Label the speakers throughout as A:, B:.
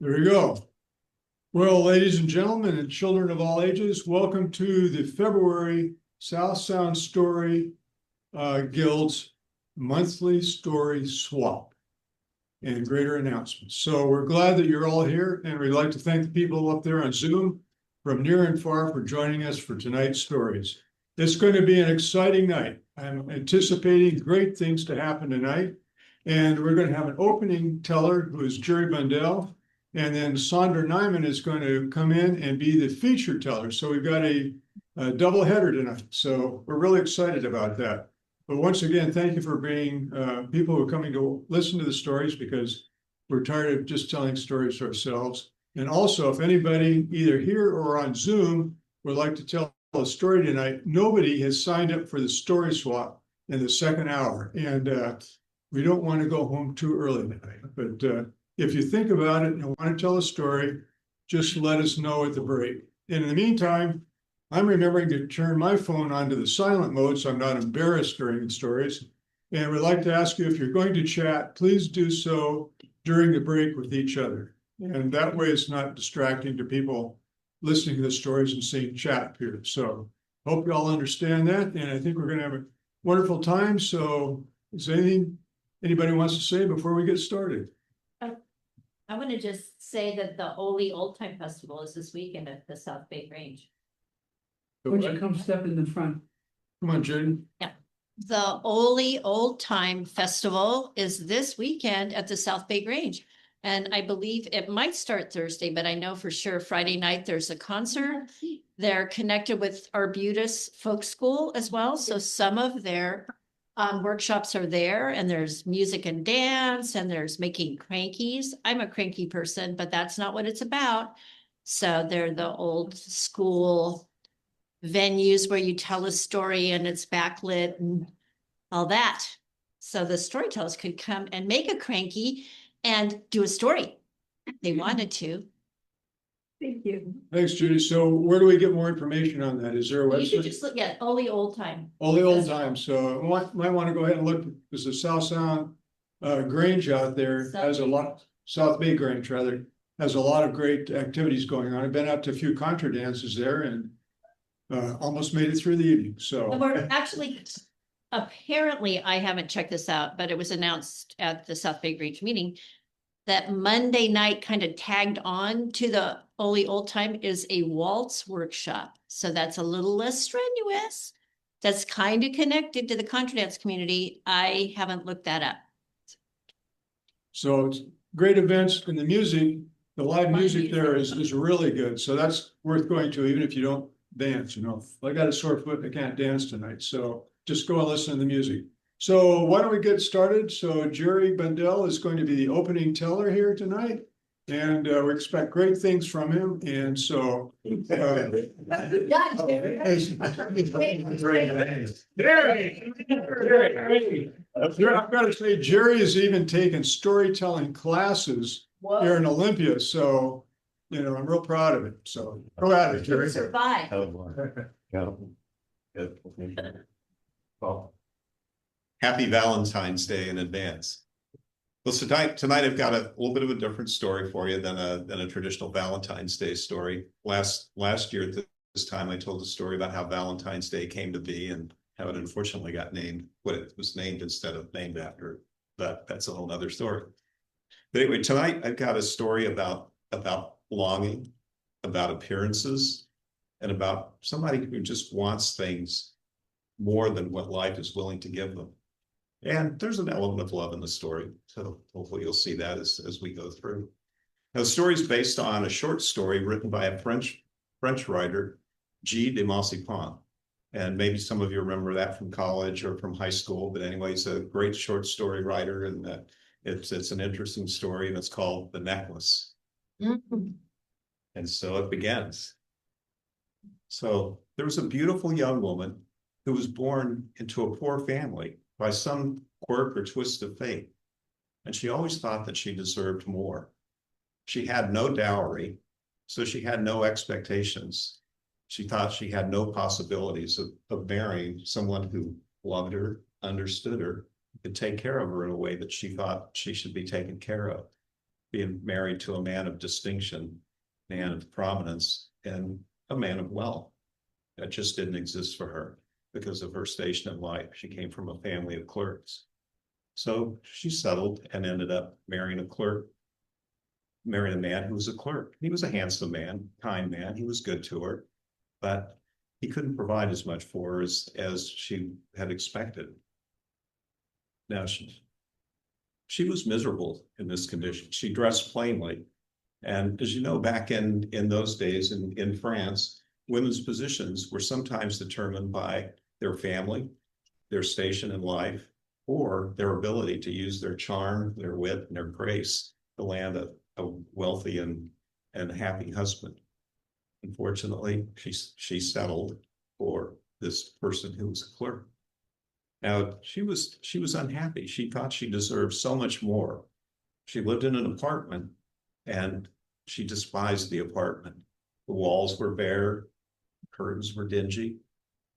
A: There you go. Well, ladies and gentlemen and children of all ages, welcome to the February South Sound Story Guild's monthly story swap and greater announcements. So we're glad that you're all here, and we'd like to thank the people up there on Zoom from near and far for joining us for tonight's stories. It's going to be an exciting night. I'm anticipating great things to happen tonight, and we're going to have an opening teller who is Jerry Bundell. And then Sandra Nyman is going to come in and be the feature teller. So we've got a double header tonight. So we're really excited about that. But once again, thank you for being people who are coming to listen to the stories, because we're tired of just telling stories ourselves. And also, if anybody either here or on Zoom would like to tell a story tonight, nobody has signed up for the story swap in the second hour. And we don't want to go home too early tonight. But if you think about it and want to tell a story, just let us know at the break. And in the meantime, I'm remembering to turn my phone onto the silent mode so I'm not embarrassed during the stories. And we'd like to ask you, if you're going to chat, please do so during the break with each other. And that way it's not distracting to people listening to the stories and seeing chat here. So hope you all understand that. And I think we're going to have a wonderful time. So is there anything anybody wants to say before we get started?
B: I want to just say that the Ole Old Time Festival is this weekend at the South Bay Grange.
C: Would you come step in the front?
A: Come on, Jen.
B: The Ole Old Time Festival is this weekend at the South Bay Grange. And I believe it might start Thursday, but I know for sure Friday night there's a concert. They're connected with Arbutus Folk School as well. So some of their workshops are there, and there's music and dance, and there's making crankies. I'm a cranky person, but that's not what it's about. So they're the old school venues where you tell a story and it's backlit and all that. So the storytellers could come and make a cranky and do a story if they wanted to.
C: Thank you.
A: Thanks, Judy. So where do we get more information on that? Is there a
B: You should
A: website?
B: just look at Ole Old Time.
A: Only old time. So might want to go ahead and look, because the South Sound Grange out there has a lot, South Bay Grange rather, has a lot of great activities going on. I've been out to a few contra dances there and almost made it through the evening. So
B: And we're actually, apparently, I haven't checked this out, but it was announced at the South Bay Grange meeting that Monday night, kind of tagged on to the Ole Old Time, is a waltz workshop. So that's a little less strenuous. That's kind of connected to the contra dance community. I haven't looked that up.
A: So it's great events, and the music, the live music there
B: music.
A: is really good. So that's worth going to, even if you don't dance, you know. I got a sore foot and I can't dance tonight. So just go and listen to the music. So why don't we get started? So Jerry Bundell is going to be the opening teller here tonight. And we expect great things from him. And so I've got to say, Jerry has even taken storytelling classes here in Olympia. So, you know, I'm real proud of it. So go at it, Jerry.
B: Survive.
D: Well, happy Valentine's Day in advance. Well, so tonight I've got a little bit of a different story for you than a traditional Valentine's Day story. Last year at this time, I told a story about how Valentine's Day came to be and how it unfortunately got named what it was named instead of named after. But that's a whole nother story. But anyway, tonight I've got a story about longing, about appearances, and about somebody who just wants things more than what life is willing to give them. And there's an element of love in the story. So hopefully you'll see that as we go through. Now, the story is based on a short story written by a French writer, Guy de Maupassant. And maybe some of you remember that from college or from high school. But anyway, he's a great short story writer, and it's an interesting story, and it's called The Necklace.
B: Mhm.
D: And so it begins. So there was a beautiful young woman who was born into a poor family by some quirk or twist of fate. And she always thought that she deserved more. She had no dowry, so she had no expectations. She thought she had no possibilities of marrying someone who loved her, understood her, could take care of her in a way that she thought she should be taken care of. being married to a man of distinction, man of prominence, and a man of wealth. That just didn't exist for her because of her station in life. She came from a family of clerks. So she settled and ended up marrying a man who was a clerk. He was a handsome man, kind man. He was good to her, but he couldn't provide as much for her as she had expected. Now, she was miserable in this condition. She dressed plainly. And as you know, back in those days in France, women's positions were sometimes determined by their family, their station in life, or their ability to use their charm, their wit, and their grace to land a wealthy and happy husband. Unfortunately, she settled for this person who was a clerk. Now, she was unhappy. She thought she deserved so much more. She lived in an apartment and she despised the apartment. The walls were bare, curtains were dingy,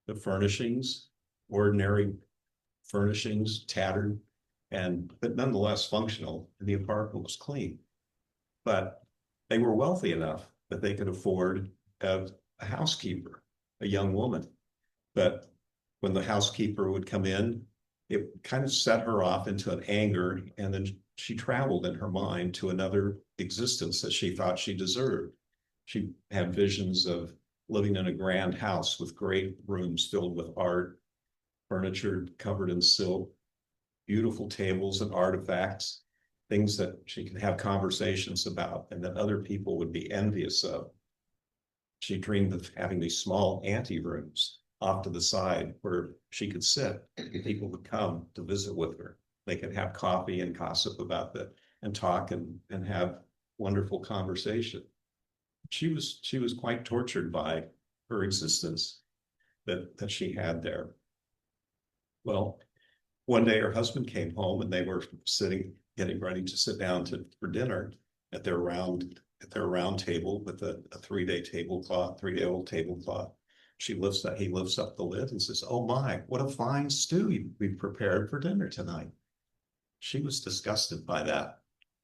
D: the furnishings, ordinary furnishings, tattered, but nonetheless functional, and the apartment was clean. But they were wealthy enough that they could afford a housekeeper, a young woman. But when the housekeeper would come in, it kind of set her off into an anger, and then she traveled in her mind to another existence that she thought she deserved. She had visions of living in a grand house with great rooms filled with art, furniture covered in silk, beautiful tables and artifacts, things that she could have conversations about and that other people would be envious of. She dreamed of having these small anterooms off to the side where she could sit and people would come to visit with her. They could have coffee and gossip about that and talk and have wonderful conversation. She was quite tortured by her existence that she had there. Well, one day her husband came home and they were getting ready to sit down for dinner at their round table with a 3-day-old tablecloth. He lifts up the lid and says, "Oh my, what a fine stew we've prepared for dinner tonight." She was disgusted by that.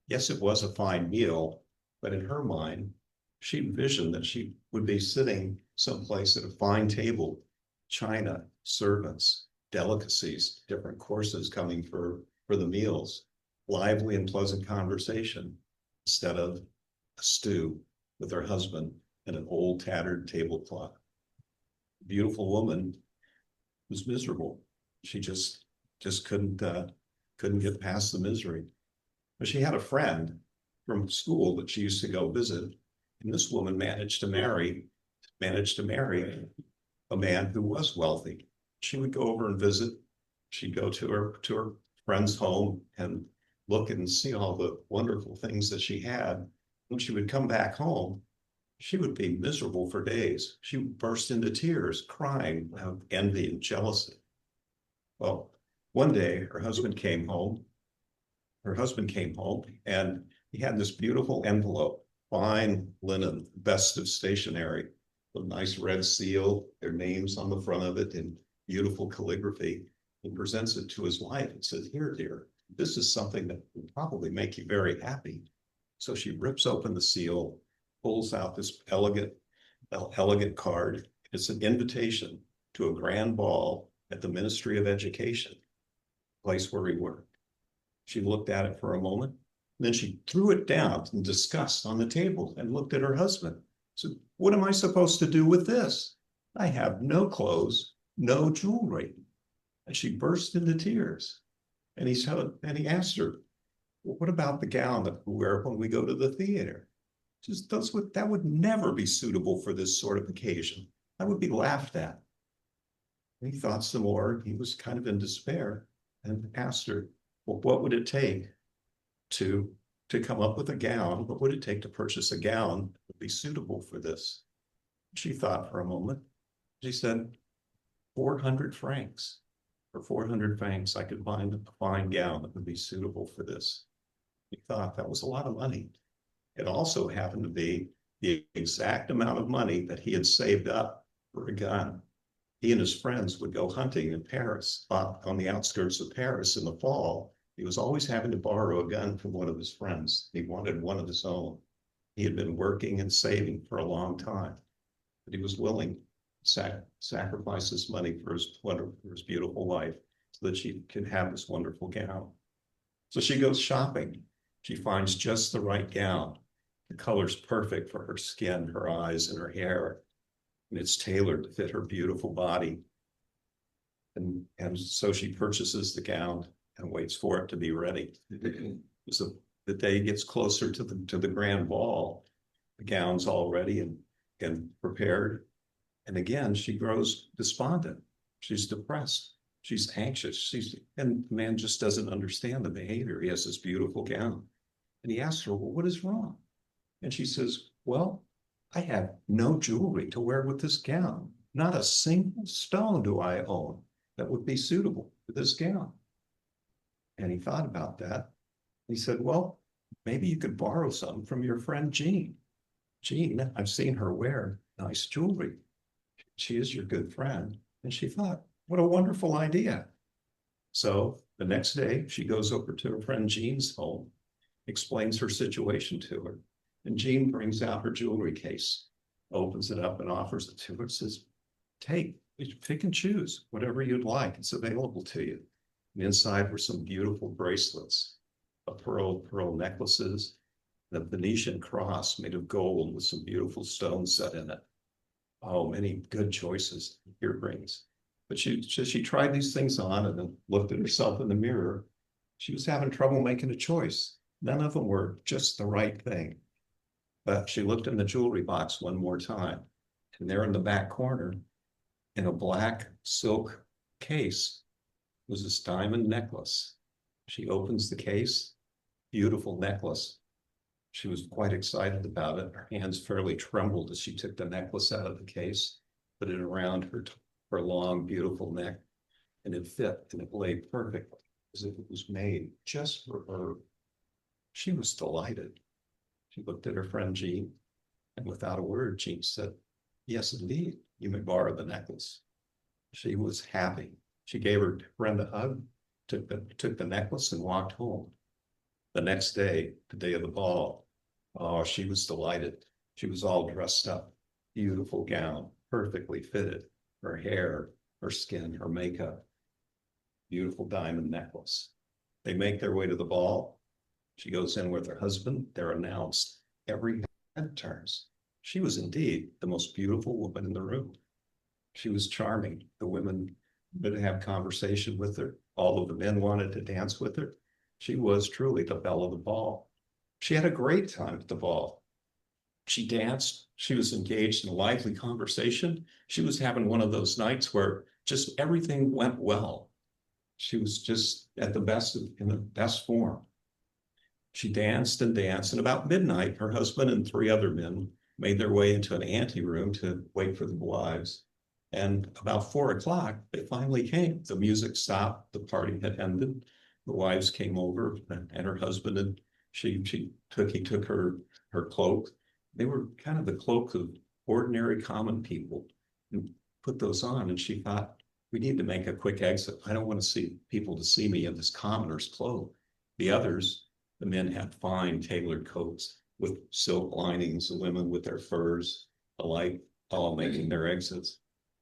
D: Yes, it was a fine meal, but in her mind, she envisioned that she would be sitting someplace at a fine table, china, servants, delicacies, different courses coming for the meals, lively and pleasant conversation, instead of a stew with her husband and an old tattered tablecloth. The beautiful woman was miserable. She just couldn't get past the misery. But she had a friend from school that she used to go visit, and this woman managed to marry a man who was wealthy. She would go over and visit. She'd go to her friend's home and look and see all the wonderful things that she had. When she would come back home, she would be miserable for days. She would burst into tears, crying out of envy and jealousy. Well, one day her husband came home and he had this beautiful envelope, fine linen, best of stationery, with a nice red seal, their names on the front of it in beautiful calligraphy. He presents it to his wife and says, "Here, dear, this is something that will probably make you very happy." So she rips open the seal, pulls out this elegant card. It's an invitation to a grand ball at the Ministry of Education, place where he worked. She looked at it for a moment, and then she threw it down in disgust on the table and looked at her husband. Said, "What am I supposed to do with this? I have no clothes, no jewelry." And she burst into tears. And he asked her, "Well, what about the gown that we wear when we go to the theater?" She says, that would never be suitable for this sort of occasion. That would be laughed at. And he thought some more. He was kind of in despair and asked her, "Well, what would it take to come up with a gown? What would it take to purchase a gown that would be suitable for this?" She thought for a moment. She said, 400 francs. For 400 francs, I could find a fine gown that would be suitable for this. He thought that was a lot of money. It also happened to be the exact amount of money that he had saved up for a gun. He and his friends would go hunting in Paris, on the outskirts of Paris in the fall, He was always having to borrow a gun from one of his friends. He wanted one of his own. He had been working and saving for a long time, but he was willing to sacrifice his money for his beautiful wife so that she could have this wonderful gown. So she goes shopping. She finds just the right gown. The color's perfect for her skin, her eyes, and her hair. And it's tailored to fit her beautiful body. And so she purchases the gown and waits for it to be ready. So the day gets closer to the grand ball. The gown's all ready and prepared. And again, she grows despondent. She's depressed. She's anxious. And the man just doesn't understand the behavior. He has this beautiful gown. And he asks her, well, what is wrong? And she says, well, I have no jewelry to wear with this gown. Not a single stone do I own that would be suitable for this gown. And he thought about that. He said, well, maybe you could borrow some from your friend Jean. Jean, I've seen her wear nice jewelry. She is your good friend. And she thought, what a wonderful idea. So the next day, she goes over to her friend Jean's home, explains her situation to her. And Jean brings out her jewelry case, opens it up and offers it to her, says, take, pick and choose whatever you'd like. It's available to you. And inside were some beautiful bracelets, pearl necklaces, the Venetian cross made of gold with some beautiful stones set in it. Oh, many good choices, earrings. But she tried these things on and then looked at herself in the mirror. She was having trouble making a choice. None of them were just the right thing. But she looked in the jewelry box one more time, and there in the back corner, in a black silk case, was this diamond necklace. She opens the case, beautiful necklace. She was quite excited about it. Her hands fairly trembled as she took the necklace out of the case, put it around her long, beautiful neck, and it fit and it lay perfect as if it was made just for her. She was delighted. She looked at her friend Jean, and without a word, Jean said, yes, indeed, you may borrow the necklace. She was happy. She gave her friend a hug, took the necklace and walked home. The next day, the day of the ball, oh, she was delighted. She was all dressed up, beautiful gown, perfectly fitted, her hair, her skin, her makeup, beautiful diamond necklace. They make their way to the ball. She goes in with her husband. They're announced. Every head turns. She was indeed the most beautiful woman in the room. She was charming. The women would have conversation with her. All of the men wanted to dance with her. She was truly the belle of the ball. She had a great time at the ball. She danced. She was engaged in a lively conversation. She was having one of those nights where just everything went well. She was just at the best, in the best form. She danced and danced, and about midnight, her husband and 3 other men made their way into an anteroom to wait for the wives. And about 4 o'clock, they finally came. The music stopped. The party had ended. The wives came over, and her husband, and he took her cloak. They were kind of the cloak of ordinary, common people, and put those on. And she thought, we need to make a quick exit. I don't want to see people to see me in this commoner's cloak. The others, the men had fine tailored coats with silk linings, the women with their furs, alike, all making their exits.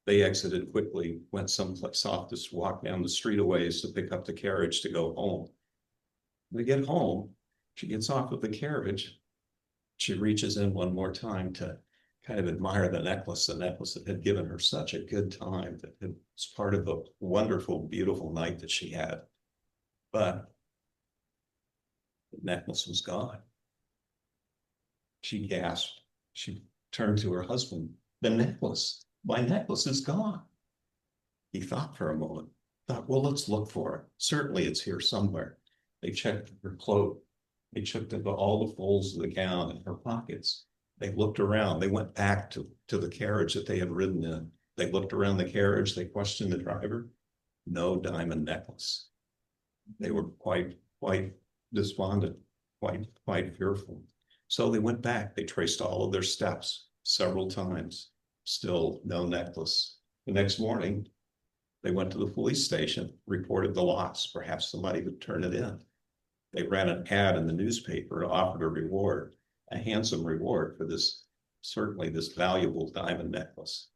D: They exited quickly, went someplace off to walk down the street a ways to pick up the carriage to go home. When they get home, she gets off of the carriage. She reaches in one more time to kind of admire the necklace that had given her such a good time, that it was part of the wonderful, beautiful night that she had. But the necklace was gone. She gasped. She turned to her husband. The necklace, my necklace is gone. He thought for a moment, thought, well, let's look for it. Certainly it's here somewhere. They checked her cloak. They checked all the folds of the gown in her pockets. They looked around. They went back to the carriage that they had ridden in. They looked around the carriage. They questioned the driver. No diamond necklace. They were quite despondent, quite fearful. So they went back. They traced all of their steps several times. Still no necklace. The next morning, They went to the police station, reported the loss. Perhaps somebody would turn it in. They ran an ad in the newspaper and offered a reward, a handsome reward for this, certainly this valuable diamond necklace.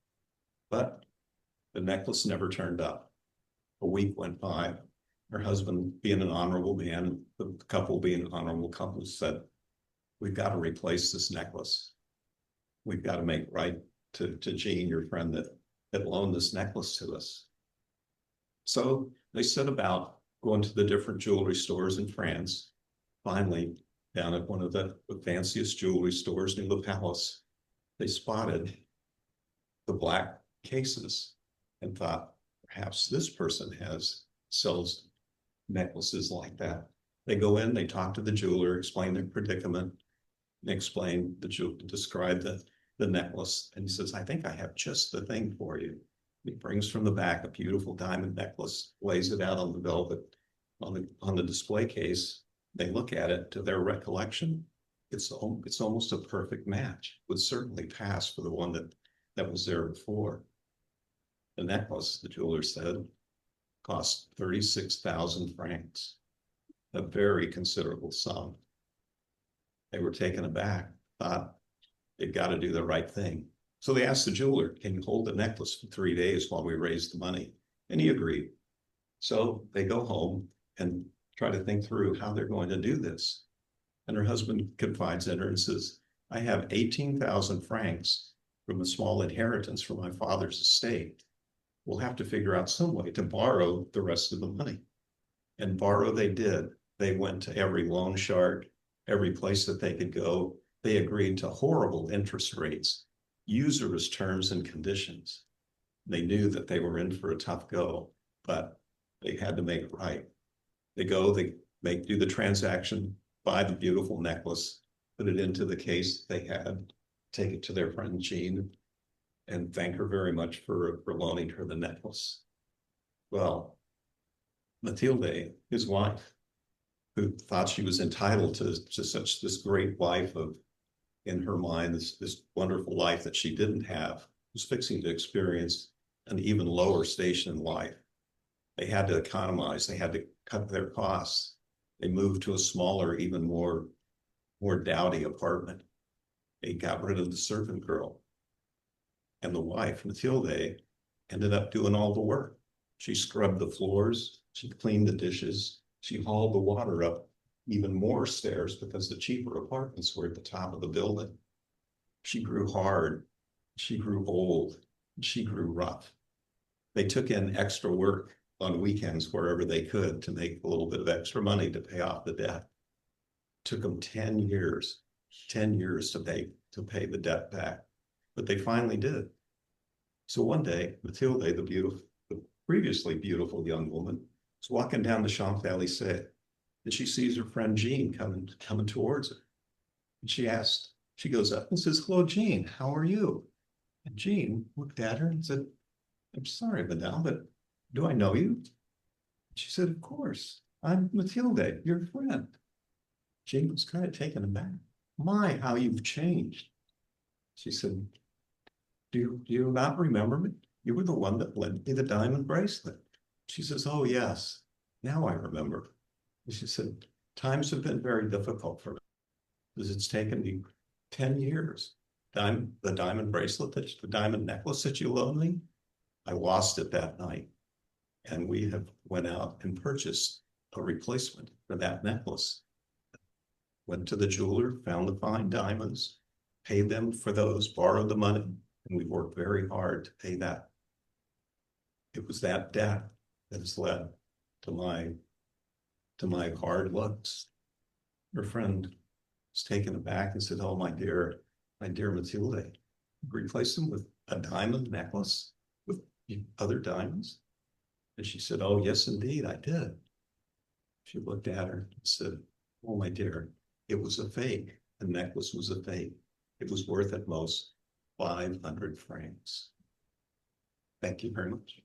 D: But the necklace never turned up. A week went by. Her husband, being an honorable man, the couple being an honorable couple, said, we've got to replace this necklace. We've got to make right to Jean, your friend that loaned this necklace to us. So they set about going to the different jewelry stores in France. Finally, down at one of the fanciest jewelry stores near the palace, they spotted the black cases and thought, perhaps this person sells necklaces like that. They go in, they talk to the jeweler, explain their predicament, describe the necklace, and he says, I think I have just the thing for you. He brings from the back a beautiful diamond necklace, lays it out on the velvet, on the display case. They look at it. To their recollection, it's almost a perfect match. Would certainly pass for the one that was there before. The necklace, the jeweler said, cost 36,000 francs, a very considerable sum. They were taken aback, thought they've got to do the right thing. So they asked the jeweler, can you hold the necklace for 3 days while we raise the money? And he agreed. So they go home and try to think through how they're going to do this. And her husband confides in her and says, I have 18,000 francs from a small inheritance from my father's estate. We'll have to figure out some way to borrow the rest of the money. And borrow they did. They went to every loan shark, every place that they could go. They agreed to horrible interest rates, usurious terms and conditions. They knew that they were in for a tough go, but they had to make it right. They go, do the transaction, buy the beautiful necklace, put it into the case they had, take it to their friend Jean, and thank her very much for loaning her the necklace. Well, Mathilde, his wife, who thought she was entitled to this great life of, in her mind, this wonderful life that she didn't have, was fixing to experience an even lower station in life. They had to economize. They had to cut their costs. They moved to a smaller, even more dowdy apartment. They got rid of the servant girl. And the wife, Mathilde, ended up doing all the work. She scrubbed the floors. She cleaned the dishes. She hauled the water up even more stairs because the cheaper apartments were at the top of the building. She grew hard. She grew old. She grew rough. They took in extra work on weekends wherever they could to make a little bit of extra money to pay off the debt. It took them 10 years to pay the debt back, but they finally did. So one day, Mathilde, the previously beautiful young woman, was walking down the Champs-Élysées, and she sees her friend Jean coming towards her. And she goes up and says, hello, Jean, how are you? And Jean looked at her and said, I'm sorry, madame, but do I know you? She said, of course, I'm Mathilde, your friend. Jean was kind of taken aback. My, how you've changed. She said, do you not remember me? You were the one that lent me the diamond bracelet. She says, oh yes, now I remember. And she said, times have been very difficult for me because it's taken me 10 years. The diamond bracelet, the diamond necklace that you loaned me, I lost it that night. And we have went out and purchased a replacement for that necklace. Went to the jeweler, found the fine diamonds, paid them for those, borrowed the money, and we worked very hard to pay that. It was that debt that has led to my hard looks. Her friend was taken aback and said, oh, my dear Mathilde, replace them with a diamond necklace with other diamonds? And she said, oh, yes, indeed, I did. She looked at her and said, oh, my dear, it was a fake. The necklace was a fake. It was worth at most 500 francs. Thank you very much.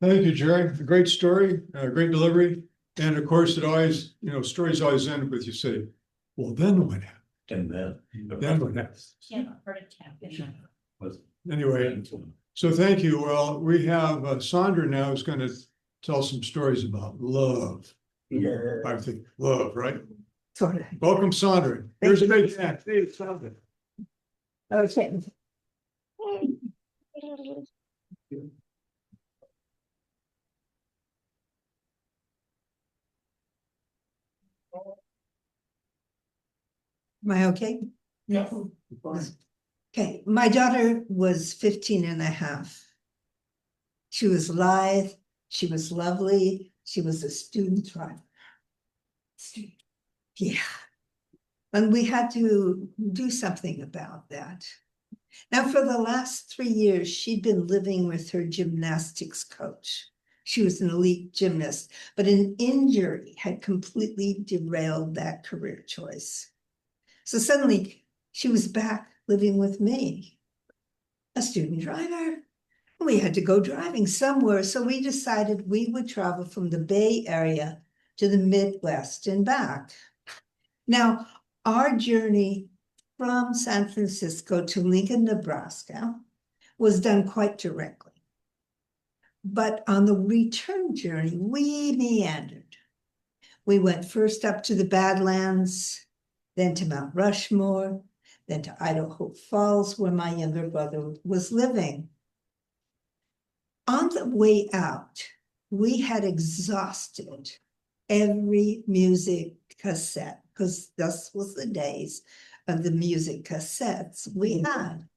A: Thank you, Jerry. A great story, great delivery. And of course, it always, stories always end with you say, well, then what happened?
E: And then.
A: Then what happened?
B: Yeah, heart attack.
A: Anyway, so thank you. Well, we have Sandra now who's going to tell some stories about love. I think love, right?
C: Sort of.
A: Welcome, Sandra. Here's a big hand. Hey, it's Sandra.
C: Okay. Am I okay?
E: Yeah.
C: Okay, my daughter was 15 and a half. She was lithe, she was lovely, she was a student driver. Yeah. And we had to do something about that. Now, for the last 3 years, she'd been living with her gymnastics coach. She was an elite gymnast, but an injury had completely derailed that career choice. So suddenly she was back living with me, a student driver. We had to go driving somewhere, so we decided we would travel from the Bay Area to the Midwest and back. Now, our journey from San Francisco to Lincoln, Nebraska was done quite directly. But on the return journey, we meandered. We went first up to the Badlands, then to Mount Rushmore, then to Idaho Falls, where my younger brother was living. On the way out, we had exhausted every music cassette, because this was the days of the music cassettes we had.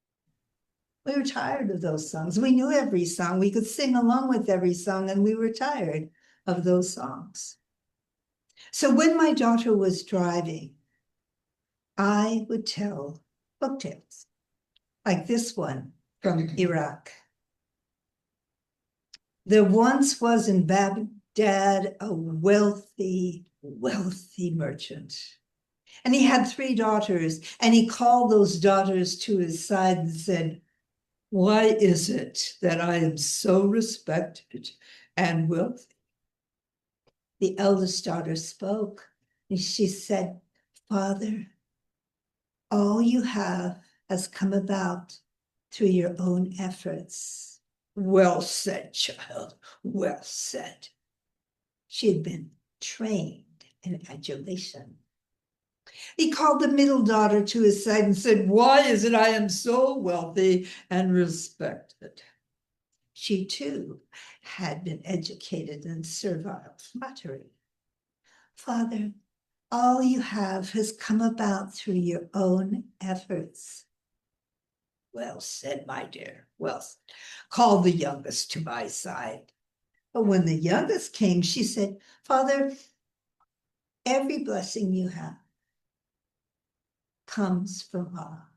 C: We were tired of those songs. We knew every song. We could sing along with every song, and we were tired of those songs. So when my daughter was driving, I would tell folktales, like this one from Iraq. There once was in Baghdad a wealthy merchant. And he had 3 daughters, and he called those daughters to his side and said, "Why is it that I am so respected and wealthy?" The eldest daughter spoke, and she said, "Father, all you have has come about through your own efforts." Well said, child, well said. She had been trained in adulation. He called the middle daughter to his side and said, "Why is it I am so wealthy and respected?" She too had been educated in servile flattery. "Father, all you have has come about through your own efforts." Well said, my dear, well said. Called the youngest to my side. But when the youngest came, she said, "Father, every blessing you have comes from Allah."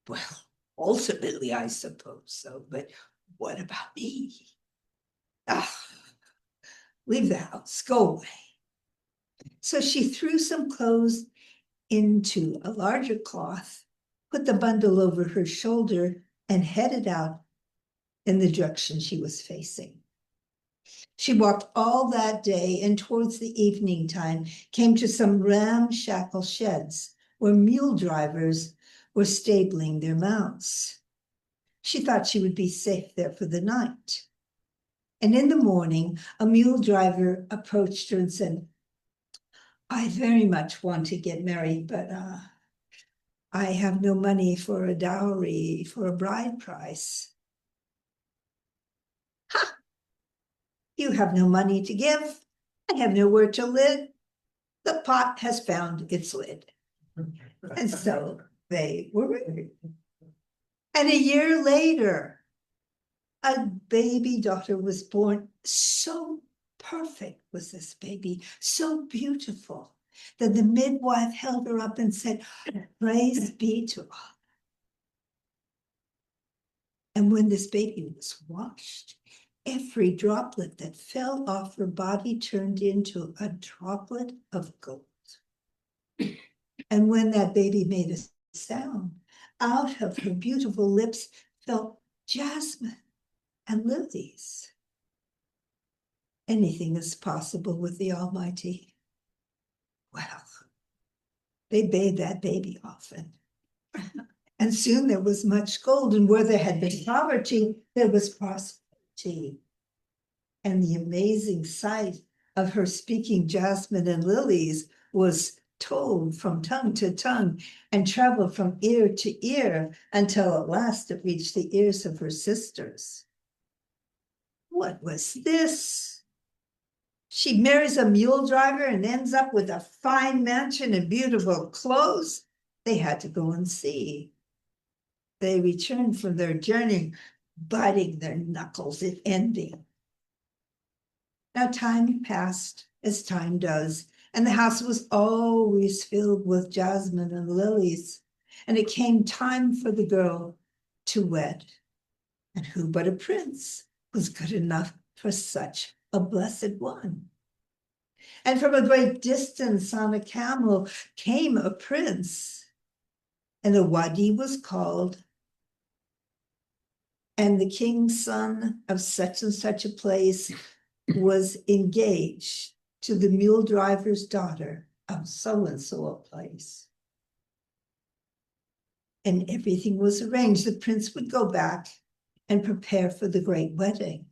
C: Well, ultimately, I suppose so, but what about me? Leave the house, go away. So she threw some clothes into a larger cloth, put the bundle over her shoulder, and headed out in the direction she was facing. She walked all that day, and towards the evening time came to some ramshackle sheds where mule drivers were stabling their mounts. She thought she would be safe there for the night. And in the morning, a mule driver approached her and said, "I very much want to get married, but I have no money for a dowry, for a bride price." "Ha! You have no money to give. I have nowhere to live. The pot has found its lid." And so they were married. And a year later, a baby daughter was born. So perfect was this baby, so beautiful, that the midwife held her up and said, "Praise be to Allah." And when this baby was washed, every droplet that fell off her body turned into a droplet of gold. And when that baby made a sound, out of her beautiful lips fell jasmine and lilies. anything is possible with the Almighty. Well, they bathed that baby often. And soon there was much gold, and where there had been poverty, there was prosperity. And the amazing sight of her speaking jasmine and lilies was told from tongue to tongue and traveled from ear to ear until at last it reached the ears of her sisters. What was this? She marries a mule driver and ends up with a fine mansion and beautiful clothes. They had to go and see. They returned from their journey, biting their knuckles at envy. Now time passed, as time does, and the house was always filled with jasmine and lilies. And it came time for the girl to wed. And who but a prince was good enough for such a blessed one? And from a great distance on a camel came a prince, and the wadi was called, and the king's son of such and such a place was engaged to the mule driver's daughter of so and so a place. And everything was arranged. The prince would go back and prepare for the great wedding.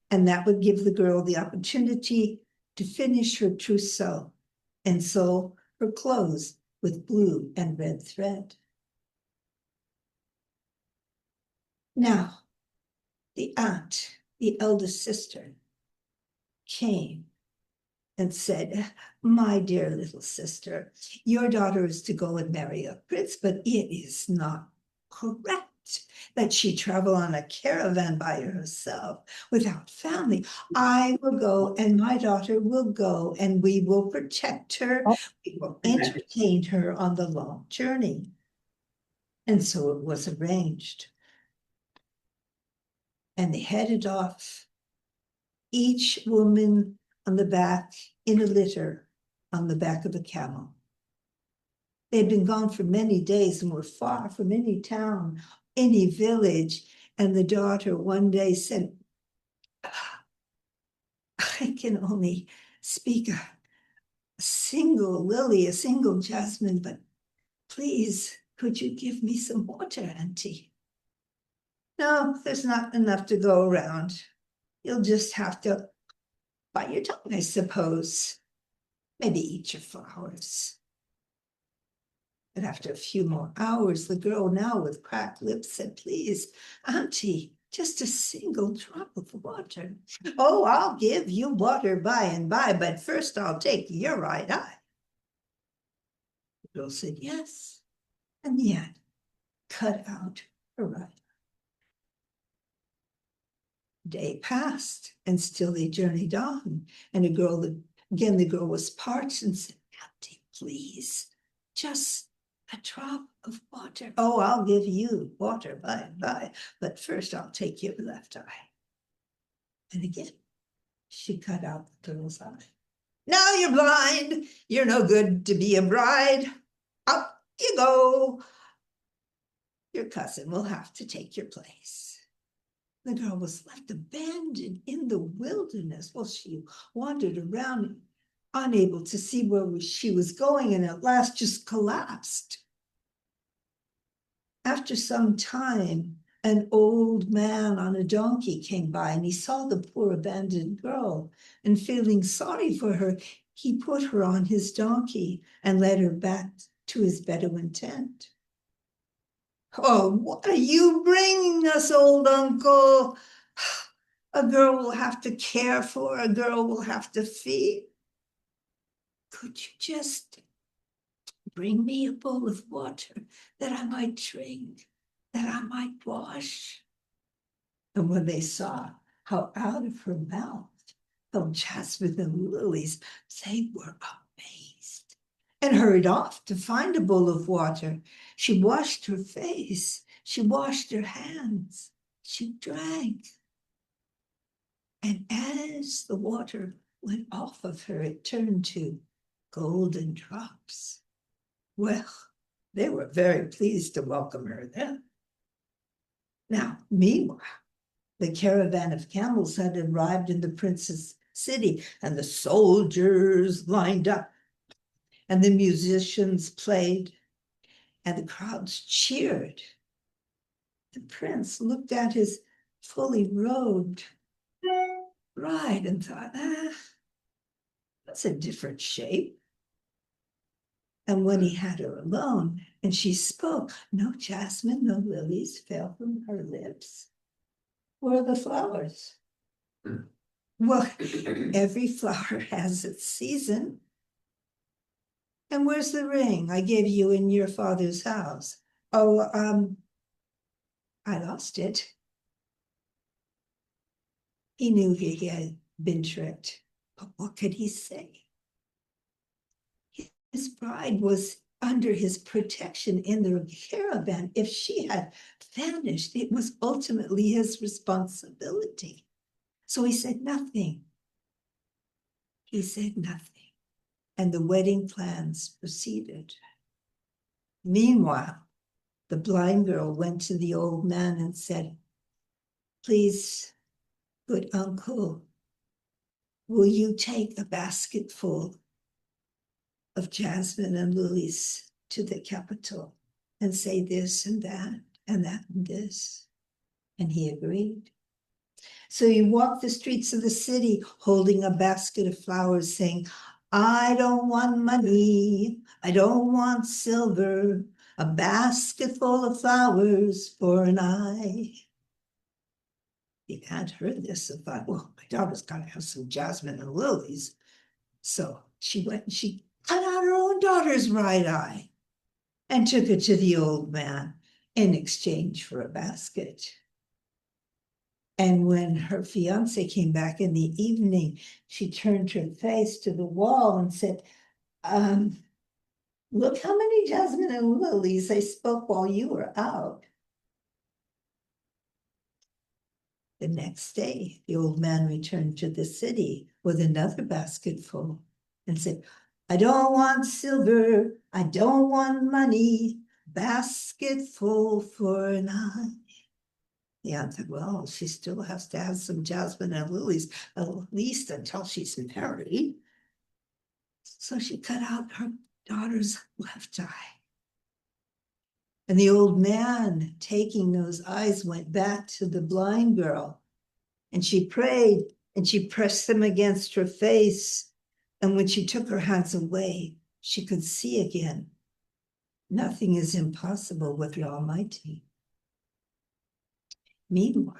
C: And that would give the girl the opportunity to finish her trousseau and sew her clothes with blue and red thread. Now, the aunt, the eldest sister, came and said, "My dear little sister, your daughter is to go and marry a prince, but it is not correct that she travel on a caravan by herself without family. I will go and my daughter will go and we will protect her. We will entertain her on the long journey." And so it was arranged. And they headed off, each woman on the back in a litter on the back of a camel. They had been gone for many days and were far from any town, any village. And the daughter one day said, "I can only speak a single lily, a single jasmine, but please, could you give me some water, Auntie?" "No, there's not enough to go around. You'll just have to bite your tongue, I suppose. Maybe eat your flowers." But after a few more hours, the girl, now with cracked lips, said, "Please, Auntie, just a single drop of water." "Oh, I'll give you water by and by, but first I'll take your right eye." The girl said yes, and yet cut out her right eye. Day passed, and still they journeyed on. And the girl was parched and said, "Auntie, please, just a drop of water." "Oh, I'll give you water by and by, but first I'll take your left eye." And again, she cut out the girl's eye. "Now you're blind. You're no good to be a bride. Up you go. Your cousin will have to take your place." The girl was left abandoned in the wilderness while she wandered around, unable to see where she was going, and at last just collapsed. After some time, an old man on a donkey came by, and he saw the poor abandoned girl, and feeling sorry for her, he put her on his donkey and led her back to his Bedouin tent. "Oh, what are you bringing us, old uncle? A girl will have to care for, a girl will have to feed. Could you just bring me a bowl of water that I might drink, that I might wash?" And when they saw how out of her mouth fell jasmine and lilies, they were amazed and hurried off to find a bowl of water. She washed her face, she washed her hands, she drank. And as the water went off of her, it turned to golden drops. Well, they were very pleased to welcome her then. Now, meanwhile, The caravan of camels had arrived in the prince's city, and the soldiers lined up, and the musicians played, and the crowds cheered. The prince looked at his fully robed bride and thought, that's a different shape. And when he had her alone and she spoke, no jasmine, no lilies fell from her lips. Where are the flowers? Well, every flower has its season. And where's the ring I gave you in your father's house? Oh, I lost it. He knew he had been tricked, but what could he say? His bride was under his protection in the caravan. If she had vanished, it was ultimately his responsibility. So he said nothing. He said nothing. And the wedding plans proceeded. Meanwhile, the blind girl went to the old man and said, please, good uncle, will you take a basketful of jasmine and lilies to the capital and say this and that and that and this? And he agreed. So he walked the streets of the city holding a basket of flowers, saying, I don't want money, I don't want silver, a basket full of flowers for an eye. The aunt heard this and thought, well, my daughter's got to have some jasmine and lilies. So she went and she cut out her own daughter's right eye and took it to the old man in exchange for a basket. And when her fiance came back in the evening, she turned her face to the wall and said, look how many jasmine and lilies I spoke while you were out. The next day, the old man returned to the city with another basketful and said, I don't want silver, I don't want money, basketful for an eye. The aunt said, well, she still has to have some jasmine and lilies, at least until she's married. So she cut out her daughter's left eye. And the old man, taking those eyes, went back to the blind girl. And she prayed and she pressed them against her face. And when she took her hands away, she could see again. Nothing is impossible with the Almighty. Meanwhile,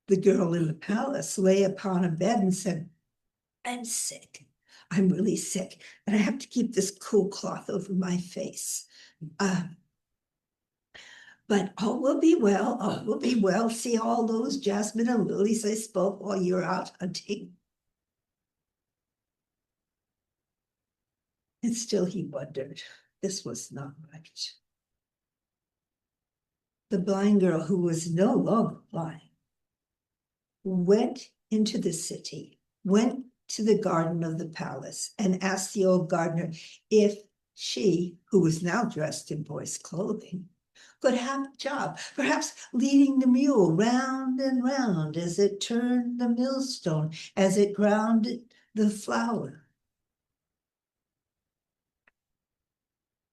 C: the girl in the palace lay upon a bed and said, I'm sick. I'm really sick. And I have to keep this cool cloth over my face. But all will be well. All will be well. See all those jasmine and lilies I spoke while you're out hunting. And still he wondered, this was not right. The blind girl, who was no longer blind, went into the city, went to the garden of the palace, and asked the old gardener if she, who was now dressed in boy's clothing, could have a job, perhaps leading the mule round and round as it turned the millstone, as it ground the flour.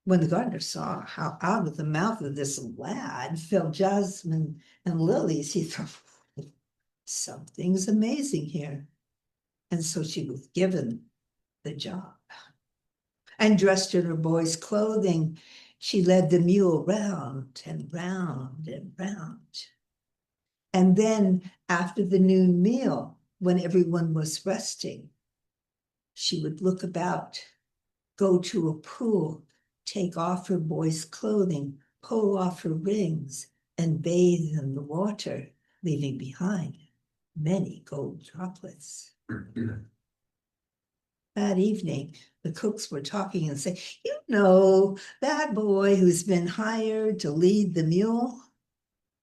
C: When the gardener saw how out of the mouth of this lad fell jasmine and lilies, he thought, something's amazing here. And so she was given the job. And dressed in her boy's clothing, she led the mule round and round and round. And then after the noon meal, when everyone was resting, she would look about, go to a pool, take off her boy's clothing, pull off her rings, and bathe in the water, leaving behind many gold droplets. That evening, the cooks were talking and saying, you know, that boy who's been hired to lead the mule,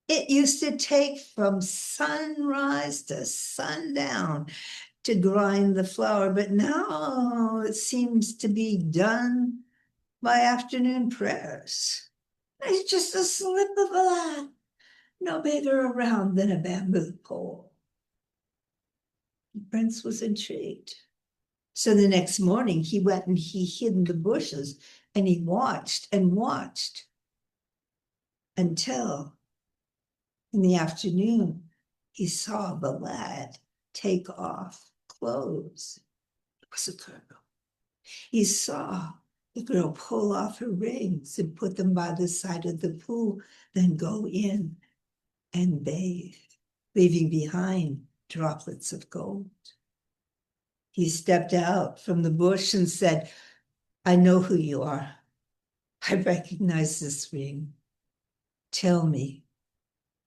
C: it used to take from sunrise to sundown to grind the flour, but now it seems to be done by afternoon prayers. It's just a slip of a lad. no bigger around than a bamboo pole. The prince was intrigued. So the next morning he went and he hid in the bushes and he watched and watched until in the afternoon he saw the lad take off clothes. It was a girl. He saw the girl pull off her rings and put them by the side of the pool, then go in and bathe, leaving behind droplets of gold. He stepped out from the bush and said, I know who you are. I recognize this ring. Tell me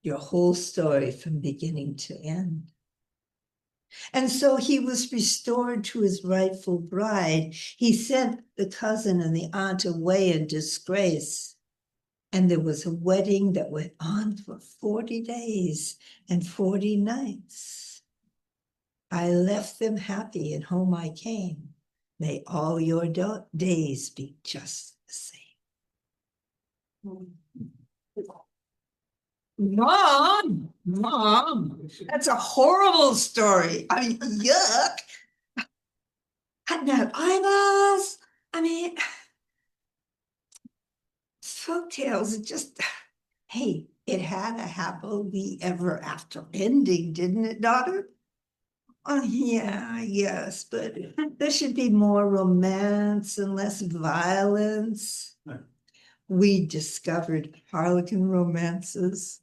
C: your whole story from beginning to end. And so he was restored to his rightful bride. He sent the cousin and the aunt away in disgrace. And there was a wedding that went on for 40 days and 40 nights. I left them happy and home I came. May all your days be just the same. Mom, that's a horrible story. I mean, yuck. Hadn't had eyeballs. I mean, folktales, it just, hey, it had a happily ever after ending, didn't it, daughter? Oh, yeah, yes, but there should be more romance and less violence. We discovered Harlequin romances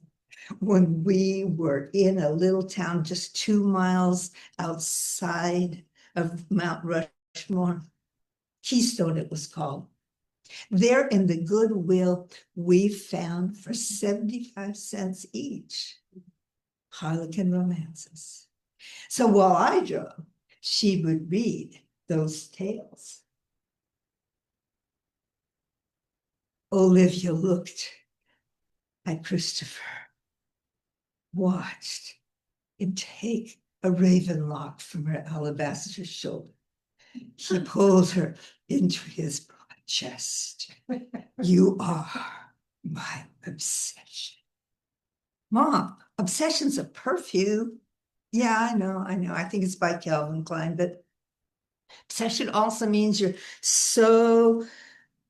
C: when we were in a little town just 2 miles outside of Mount Rushmore. Keystone, it was called. There in the Goodwill, we found for 75 cents each, Harlequin romances. So while I drove, she would read those tales. Olivia looked at Christopher, watched him take a raven lock from her alabaster shoulder. He pulled her into his broad chest. You are my obsession. Mom, obsession's a perfume. Yeah, I know. I think it's by Calvin Klein, but obsession also means you're so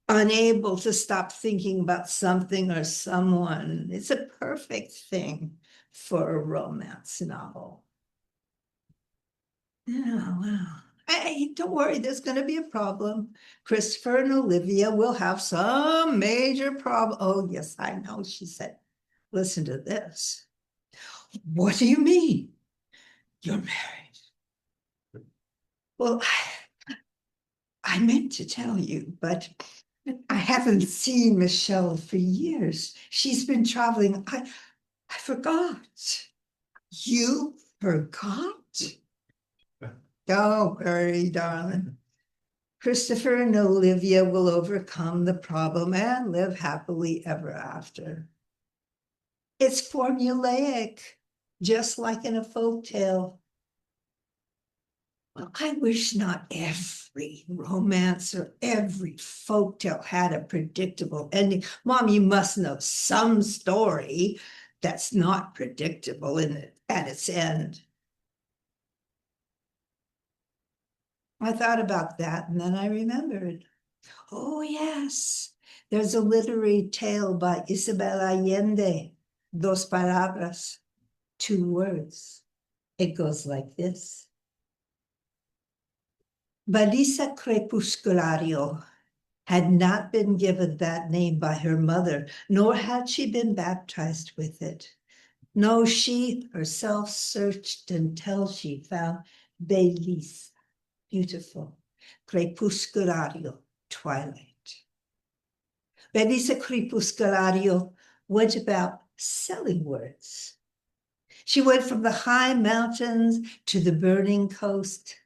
C: unable to stop thinking about something or someone. It's a perfect thing for a romance novel. Yeah, well, hey, don't worry, there's going to be a problem. Christopher and Olivia will have some major problem. Oh, yes, I know, she said. Listen to this. What do you mean? You're married. Well, I meant to tell you, but I haven't seen Michelle for years. She's been traveling. I forgot. You forgot? Don't worry, darling. Christopher and Olivia will overcome the problem and live happily ever after. It's formulaic, just like in a folktale. Well, I wish not every romance or every folktale had a predictable ending. Mom, you must know some story that's not predictable at its end. I thought about that and then I remembered. Oh, yes, there's a literary tale by Isabel Allende, Dos Palabras, 2 words. It goes like this. Baliza Crepusculario had not been given that name by her mother, nor had she been baptized with it. No, she herself searched until she found Bellisa, beautiful, Crepusculario, twilight. Bellisa Crepusculario went about selling words. She went from the high mountains to the burning coast.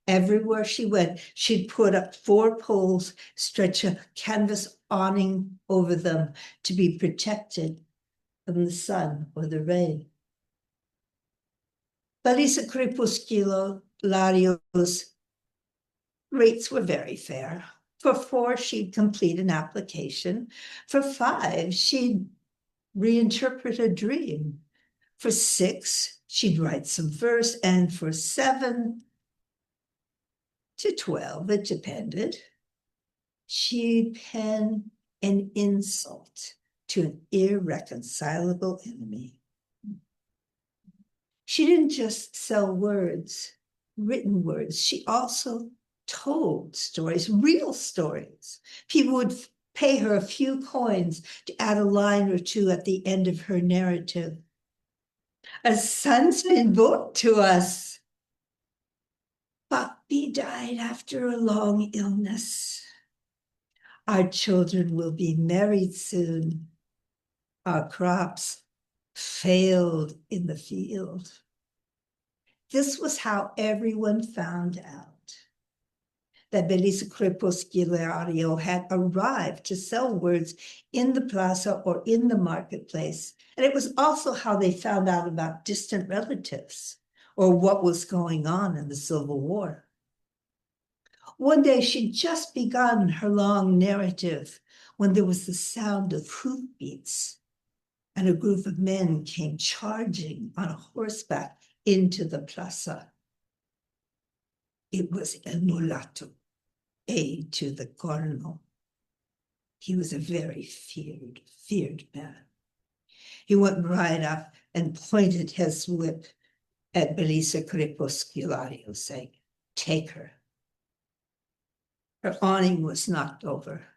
C: Everywhere she went, she'd put up 4 poles, stretch a canvas awning over them to be protected from the sun or the rain. Bellisa Crepusculario's rates were very fair. For 4, she'd complete an application. For 5, she'd reinterpret a dream. For 6, she'd write some verse, and for 7 to 12, it depended, she'd pen an insult to an irreconcilable enemy. She didn't just sell words, written words. She also told stories, real stories. People would pay her a few coins to add a line or two at the end of her narrative. A son's been born to us. Papi died after a long illness. Our children will be married soon. Our crops failed in the field. This was how everyone found out that Belisa Crepusculario had arrived to sell words in the plaza or in the marketplace. And it was also how they found out about distant relatives or what was going on in the Civil War. One day she'd just begun her long narrative when there was the sound of hoofbeats and a group of men came charging on a horseback into the plaza. It was El Mulato, aide to the Colonel. He was a very feared man. He went right up and pointed his whip at Belisa Crepusculario, saying, "Take her." Her awning was knocked over.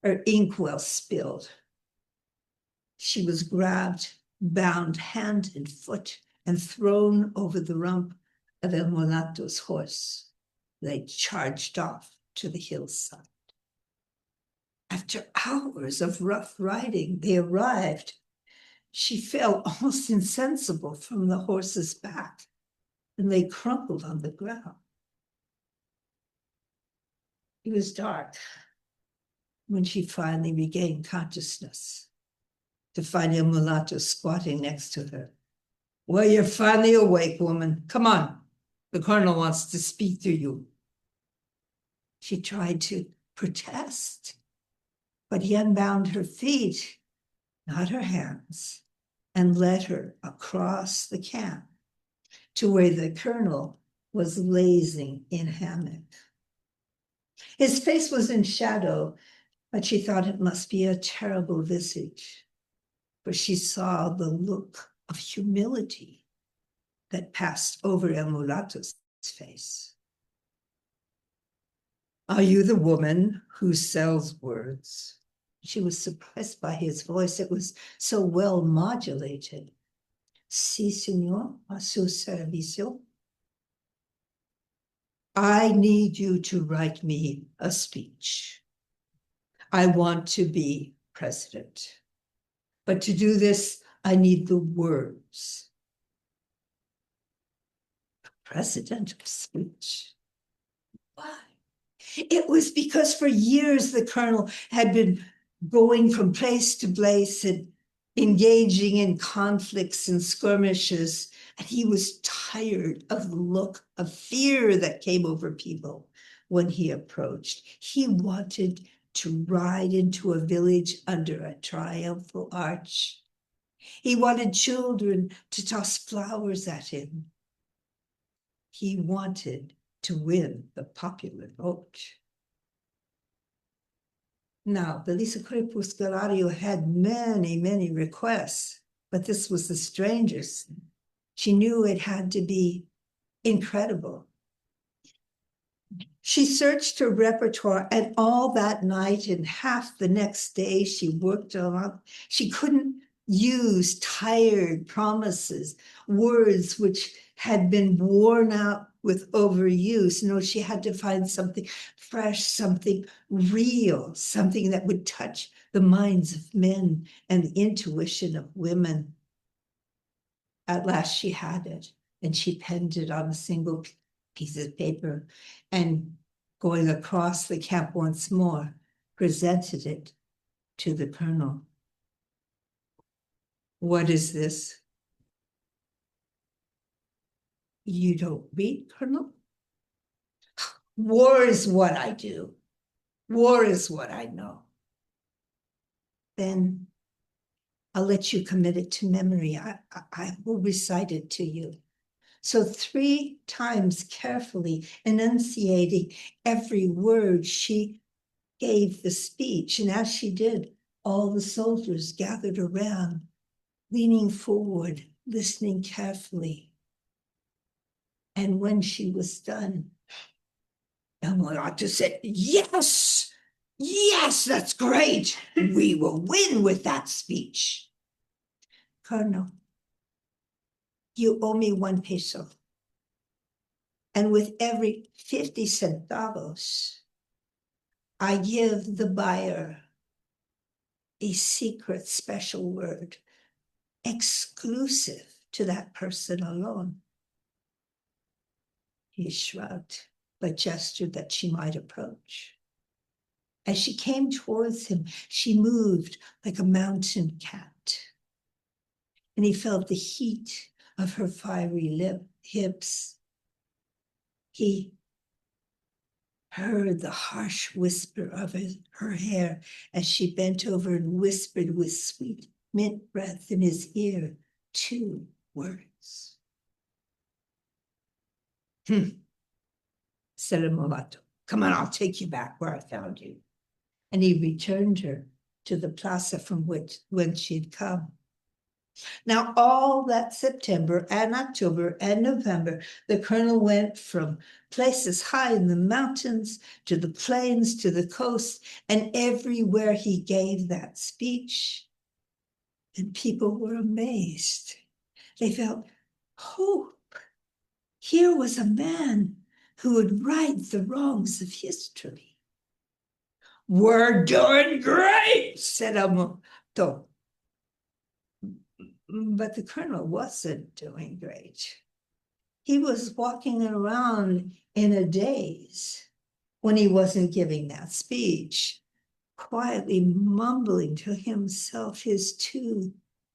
C: Her inkwell spilled. She was grabbed, bound hand and foot, and thrown over the rump of El Mulato's horse. They charged off to the hillside. After hours of rough riding, they arrived. She fell almost insensible from the horse's back and lay crumpled on the ground. It was dark when she finally regained consciousness, to find El Mulato squatting next to her. "Well, you're finally awake, woman. Come on. The Colonel wants to speak to you." She tried to protest, but he unbound her feet, not her hands, and led her across the camp to where the Colonel was lazing in hammock. His face was in shadow, but she thought it must be a terrible visage, for she saw the look of humility that passed over El Mulato's face. "Are you the woman who sells words?" She was surprised by his voice. It was so well modulated. "Sí, señor, a su servicio." "I need you to write me a speech. I want to be president. But to do this, I need the words." A presidential speech. Why? It was because for years the Colonel had been going from place to place and engaging in conflicts and skirmishes, and he was tired of the look of fear that came over people when he approached. He wanted to ride into a village under a triumphal arch. He wanted children to toss flowers at him. He wanted to win the popular vote. Now, Belisa Crepusculario had many requests, but this was the strangest. She knew it had to be incredible. She searched her repertoire, and all that night and half the next day she worked on. She couldn't use tired promises, words which had been worn out with overuse. No, she had to find something fresh, something real, something that would touch the minds of men and the intuition of women. At last she had it, and she penned it on a single piece of paper, and going across the camp once more, presented it to the Colonel. "What is this?" "You don't read, Colonel?" "War is what I do. War is what I know." "Then I'll let you commit it to memory. I will recite it to you. So 3 times carefully enunciating every word, she gave the speech. And as she did, all the soldiers gathered around, leaning forward, listening carefully. And when she was done, Emulato said, yes, yes, that's great. We will win with that speech. Colonel, you owe me 1 peso. And with every 50 centavos, I give the buyer a secret special word, exclusive to that person alone. He shrugged, but gestured that she might approach. As she came towards him, she moved like a mountain cat. And he felt the heat of her fiery hips. He heard the harsh whisper of her hair as she bent over and whispered with sweet mint breath in his ear 2 words. Said a mulatto. Come on, I'll take you back where I found you. And he returned her to the plaza from whence she'd come. Now, all that September and October and November, the colonel went from places high in the mountains to the plains to the coast, and everywhere he gave that speech, and people were amazed. They felt hope. Here was a man who would right the wrongs of history. We're doing great, said Amuto. But the colonel wasn't doing great. He was walking around in a daze when he wasn't giving that speech, quietly mumbling to himself his 2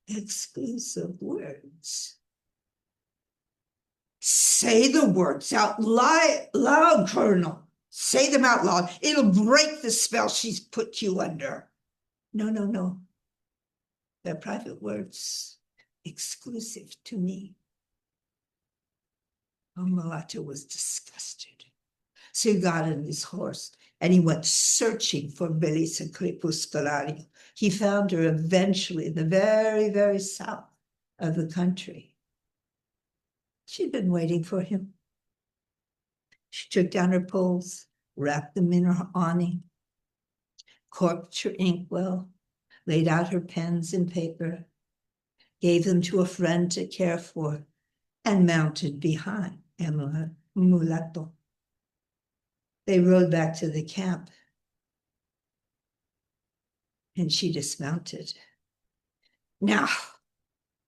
C: exclusive words. Say the words out loud, Colonel. Say them out loud. It'll break the spell she's put you under. No. They're private words, exclusive to me. Mulatto was disgusted. So he got on his horse and he went searching for Belisa Crepusculario. He found her eventually in the very, very south of the country. She'd been waiting for him. She took down her poles, wrapped them in her awning, corked her inkwell, laid out her pens and paper, gave them to a friend to care for, and mounted behind Mulatto. They rode back to the camp, and she dismounted. Now,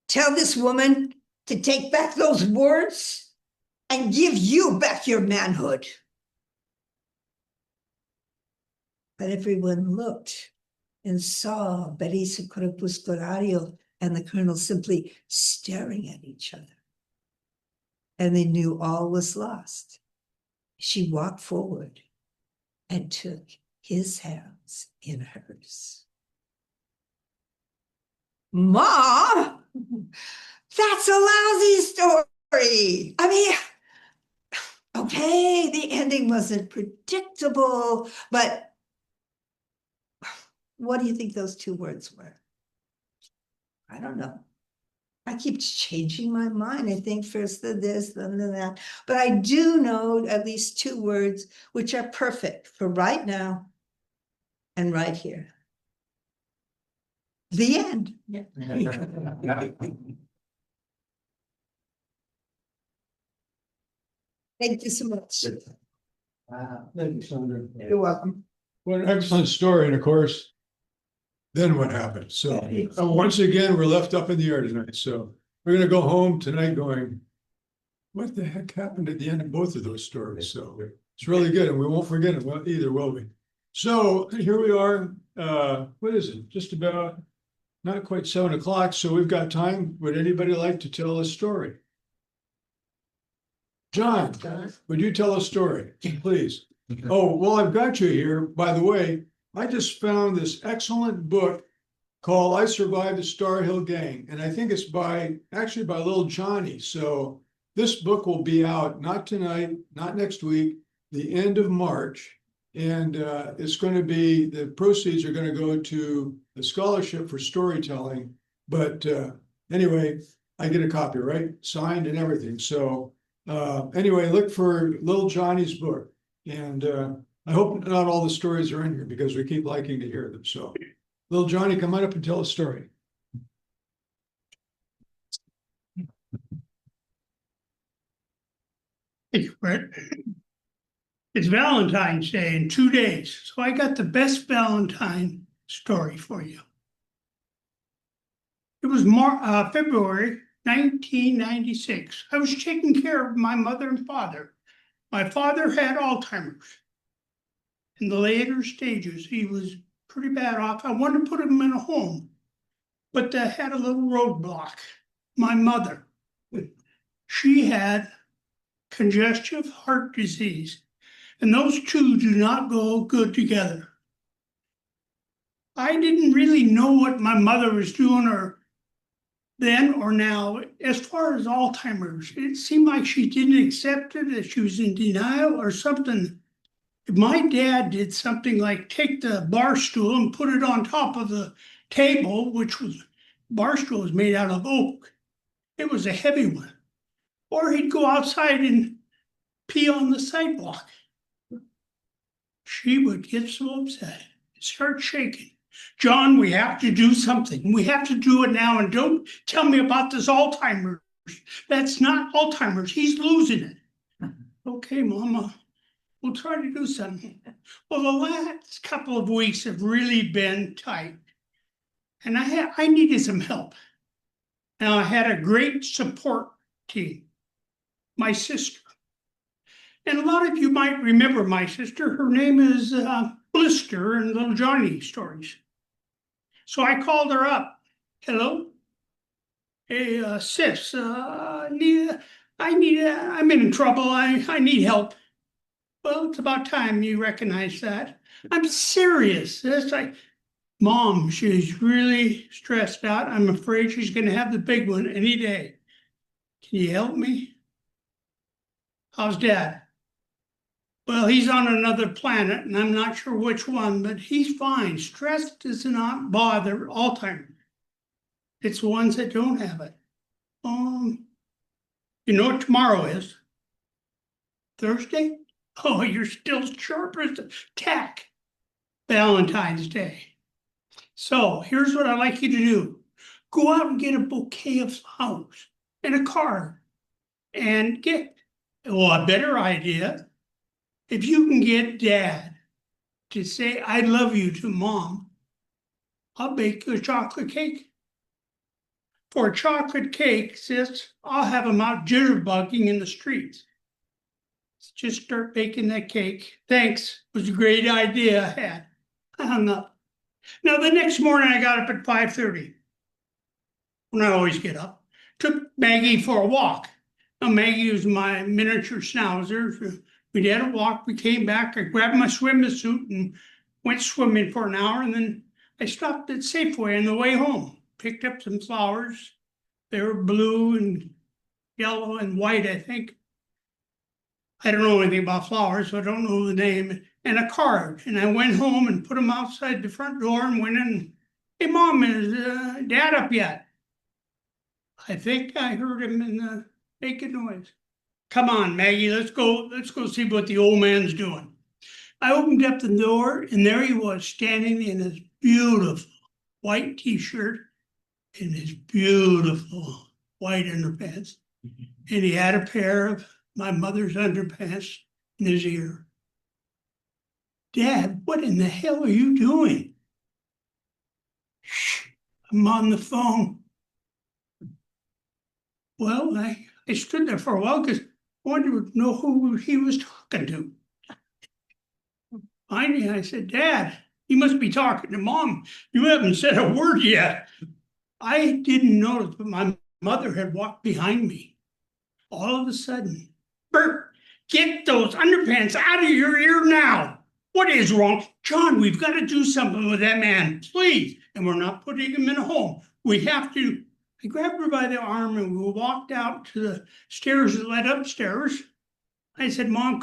C: tell this woman to take back those words and give you back your manhood. But everyone looked and saw Belisa Crepusculario and the colonel simply staring at each other. And they knew all was lost. She walked forward and took his hands in hers. Ma, that's a lousy story. I mean, okay, the ending wasn't predictable, but what do you think those 2 words were? I don't know. I keep changing my mind. I think first the this, then the that. But I do know at least 2 words which are perfect for right now and right here. The end. Thank you so much.
A: Thank you, Sandra.
C: You're welcome.
A: What an excellent story, and of course, then what happened? So once again, we're left up in the air tonight. So we're gonna go home tonight going, what the heck happened at the end of both of those stories? So it's really good, and we won't forget it either, will we? So here we are. What is it? Just about not quite 7 o'clock. So we've got time. Would anybody like to tell a story? John, would you tell a story, please? Oh, well, I've got you here. By the way, I just found this excellent book called I Survived the Star Hill Gang. And I think it's actually by Little Johnny. So this book will be out, not tonight, not next week, the end of March. And it's going to be, the proceeds are going to go to the Scholarship for Storytelling. But anyway, I get a copy, right? Signed and everything. So anyway, look for Little Johnny's book. And I hope not all the stories are in here because we keep liking to hear them. So Little Johnny, come on up and tell a story.
E: Thank you, Brett. It's Valentine's Day in 2 days, so I got the best Valentine story for you. It was February 1996. I was taking care of my mother and father. My father had Alzheimer's. In the later stages, he was pretty bad off. I wanted to put him in a home, but they had a little roadblock. My mother, she had congestive heart disease, and those two do not go good together. I didn't really know what my mother was doing or then or now. As far as Alzheimer's, it seemed like she didn't accept it, that she was in denial or something. If my dad did something like take the bar stool and put it on top of the table, which was, bar stool was made out of oak. It was a heavy one. Or he'd go outside and pee on the sidewalk. She would get so upset, start shaking. John, we have to do something. We have to do it now, and don't tell me about this Alzheimer's. That's not Alzheimer's. He's losing it. Okay, Mama, we'll try to do something. Well, the last couple of weeks have really been tight, and I needed some help. Now, I had a great support team, my sister. And a lot of you might remember my sister. Her name is Blister in Little Johnny stories. So I called her up. Hello? Hey, sis, I'm in trouble. I need help. Well, it's about time you recognize that. I'm serious. It's like, Mom, she's really stressed out. I'm afraid she's going to have the big one any day. Can you help me? How's Dad? Well, he's on another planet, and I'm not sure which one, but he's fine. Stress does not bother Alzheimer's. It's the ones that don't have it. You know what tomorrow is? Thursday? Oh, you're still sharp as a tack. Valentine's Day. So here's what I'd like you to do. Go out and get a bouquet of flowers and a card. And get, well, a better idea, if you can get Dad to say, I love you to Mom, I'll bake you a chocolate cake. For a chocolate cake, sis, I'll have them out jitterbugging in the streets. Just start baking that cake. Thanks, it was a great idea I had. I hung up. Now, the next morning, I got up at 5:30. When I always get up. Took Maggie for a walk. Now, Maggie was my miniature schnauzer. We had a walk. We came back. I grabbed my swimming suit and went swimming for an hour. And then I stopped at Safeway on the way home. Picked up some flowers. They were blue and yellow and white, I think. I don't know anything about flowers, so I don't know the name. And a card. And I went home and put them outside the front door and went in. Hey, Mom, is Dad up yet? I think I heard him in the making noise. Come on, Maggie, let's go see what the old man's doing. I opened up the door, and there he was, standing in his beautiful white t-shirt and his beautiful white underpants. And he had a pair of my mother's underpants in his ear. Dad, what in the hell are you doing? Shh, I'm on the phone. Well, I stood there for a while because I wanted to know who he was talking to. Finally, I said, Dad, you must be talking to Mom. You haven't said a word yet. I didn't notice, but my mother had walked behind me. All of a sudden, Bert, get those underpants out of your ear now. What is wrong? John, we've got to do something with that man, please. And we're not putting him in a home. We have to. I grabbed her by the arm and we walked out to the stairs that led upstairs. I said, Mom,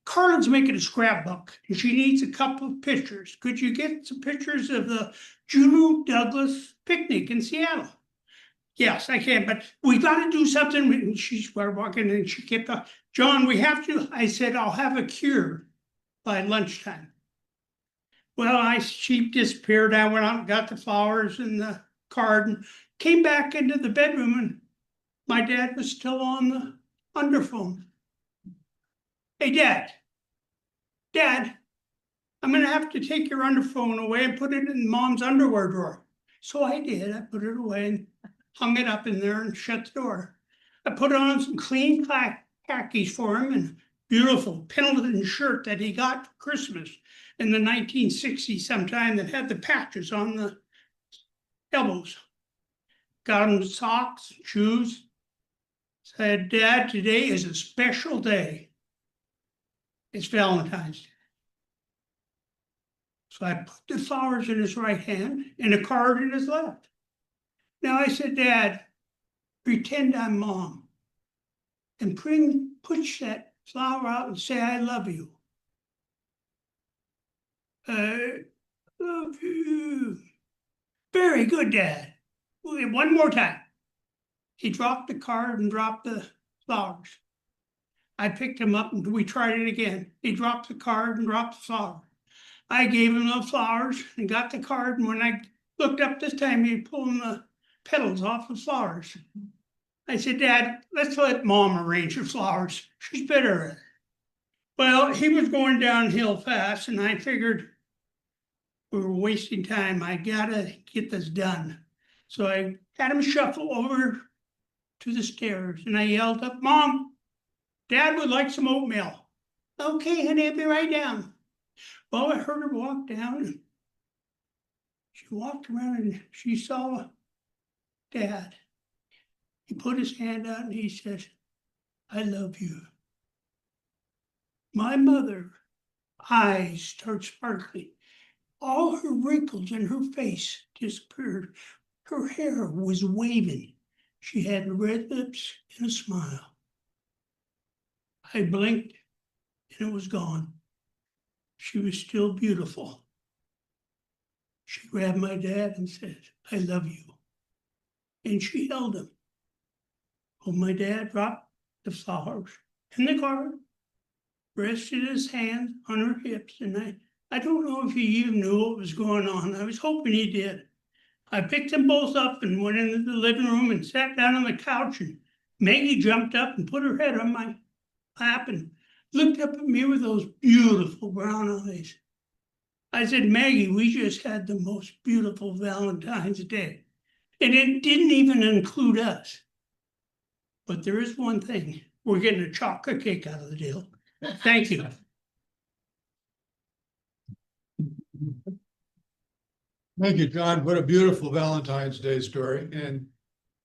E: Carlin's making a scrapbook and she needs a couple of pictures. Could you get some pictures of the Juneau Douglas picnic in Seattle? Yes, I can, but we got to do something. And she started walking and she kept on, John, we have to. I said, I'll have a cure by lunchtime. Well, she disappeared. I went out and got the flowers and the card and came back into the bedroom and my dad was still on the underphone. Hey, Dad, I'm going to have to take your underphone away and put it in Mom's underwear drawer. So I did. I put it away and hung it up in there and shut the door. I put on some clean khakis for him and beautiful Pendleton shirt that he got for Christmas in the 1960s sometime that had the patches on the elbows. Got him socks, shoes. Said, Dad, today is a special day. It's Valentine's Day. So I put the flowers in his right hand and a card in his left. Now I said, Dad, pretend I'm Mom and push that flower out and say, I love you. I love you. Very good, Dad. One more time. He dropped the card and dropped the flowers. I picked him up and we tried it again. He dropped the card and dropped the flower. I gave him the flowers and got the card. And when I looked up this time, he was pulling the petals off the flowers. I said, Dad, let's let Mom arrange the flowers. She's better at it. Well, he was going downhill fast, and I figured we were wasting time. I gotta get this done. So I had him shuffle over to the stairs, and I yelled up, Mom, Dad would like some oatmeal. Okay, honey, I'll be right down. Well, I heard her walk down, and she walked around, and she saw Dad. He put his hand out, and he says, I love you. My mother, eyes start sparkling. All her wrinkles in her face disappeared. Her hair was waving. She had red lips and a smile. I blinked and it was gone. She was still beautiful. She grabbed my dad and said, I love you. And she held him. Well, my dad dropped the flowers in the card, rested his hand on her hips, and I don't know if he even knew what was going on. I was hoping he did. I picked them both up and went into the living room and sat down on the couch, and Maggie jumped up and put her head on my lap and looked up at me with those beautiful brown eyes. I said, Maggie, we just had the most beautiful Valentine's Day. And it didn't even include us. But there is one thing. We're getting a chocolate cake out of the deal. Thank you.
A: Thank you, John. What a beautiful Valentine's Day story. And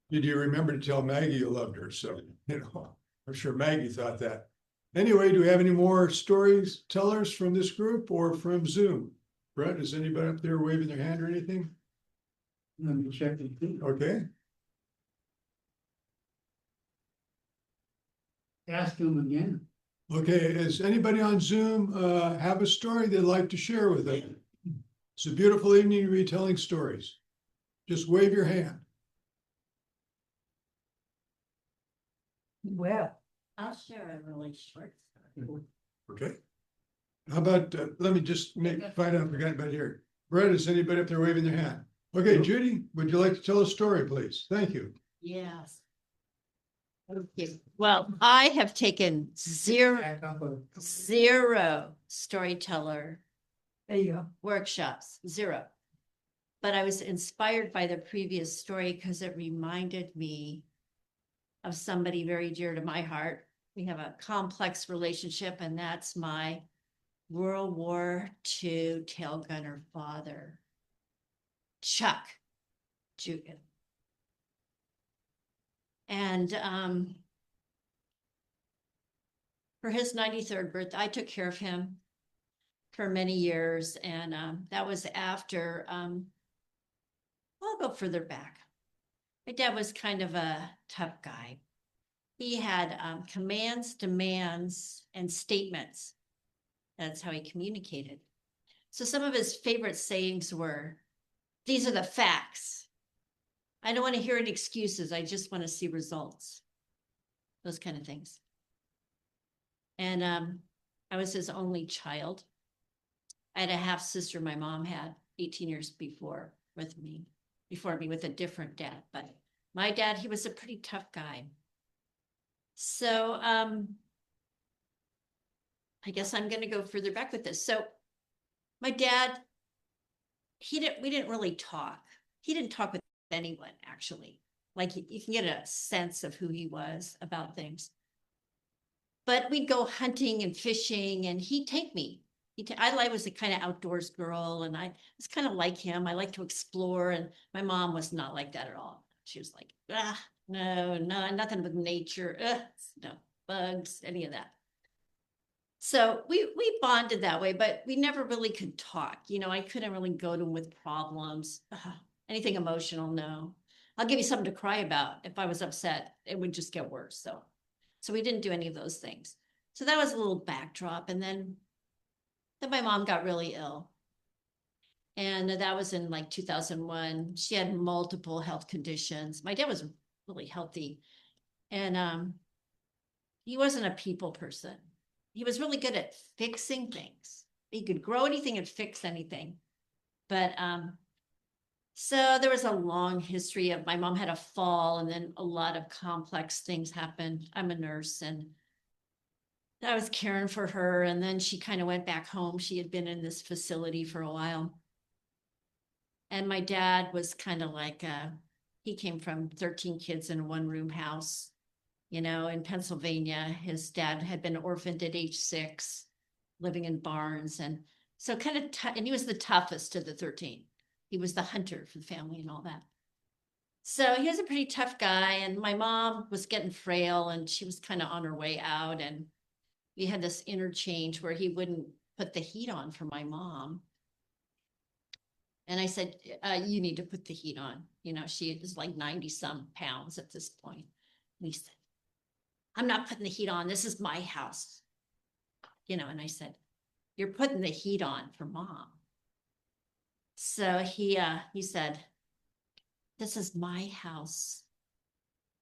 A: did you remember to tell Maggie you loved her? So, I'm sure Maggie thought that. Anyway, do we have any more stories tellers from this group or from Zoom? Brett, is anybody up there waving their hand or anything?
F: Let me check it.
A: Okay.
F: Ask him again.
A: Okay, does anybody on Zoom have a story they'd like to share with us? It's a beautiful evening to be telling stories. Just wave your hand.
C: Well,
B: I'll share a really short story.
A: Okay. How about, let me just find out if we got anybody here. Brett, is anybody up there waving their hand? Okay, Judy, would you like to tell a story, please? Thank you.
B: Yes. Okay, well, I have taken zero storyteller
C: there you go.
B: workshops, zero. But I was inspired by the previous story because it reminded me of somebody very dear to my heart. We have a complex relationship, and that's my World War II tail gunner father, Chuck Jugan. And for his 93rd birthday, I took care of him. for many years. And that was after, I'll go further back. My dad was kind of a tough guy. He had commands, demands, and statements. That's how he communicated. So some of his favorite sayings were, "These are the facts. I don't want to hear any excuses. I just want to see results." Those kind of things. And I was his only child. I had a half sister my mom had 18 years before me with a different dad. But my dad, he was a pretty tough guy. So I guess I'm going to go further back with this. So my dad, we didn't really talk. He didn't talk with anyone, actually. Like you can get a sense of who he was about things. But we'd go hunting and fishing, and he'd take me. I was a kind of outdoors girl, and I was kind of like him. I like to explore, and my mom was not like that at all. She was like, no, nothing with nature, no bugs, any of that. So we bonded that way, but we never really could talk. You know, I couldn't really go to him with problems, anything emotional. No, I'll give you something to cry about. If I was upset, it would just get worse. So we didn't do any of those things. So that was a little backdrop. And then my mom got really ill. And that was in like 2001. She had multiple health conditions. My dad was really healthy. And he wasn't a people person. He was really good at fixing things. He could grow anything and fix anything. But so there was a long history of my mom had a fall, and then a lot of complex things happened. I'm a nurse, and I was caring for her. And then she kind of went back home. She had been in this facility for a while. And my dad was kind of like, he came from 13 kids in a one-room house. You know, in Pennsylvania, his dad had been orphaned at age 6, living in barns. And so kind of, and he was the toughest of the 13. He was the hunter for the family and all that. So he was a pretty tough guy. And my mom was getting frail, and she was kind of on her way out. And we had this interchange where he wouldn't put the heat on for my mom. And I said, you need to put the heat on. You know, she was like 90 some pounds at this point. And he said, "I'm not putting the heat on. This is my house." You know, and I said, "You're putting the heat on for mom." So he said, "This is my house,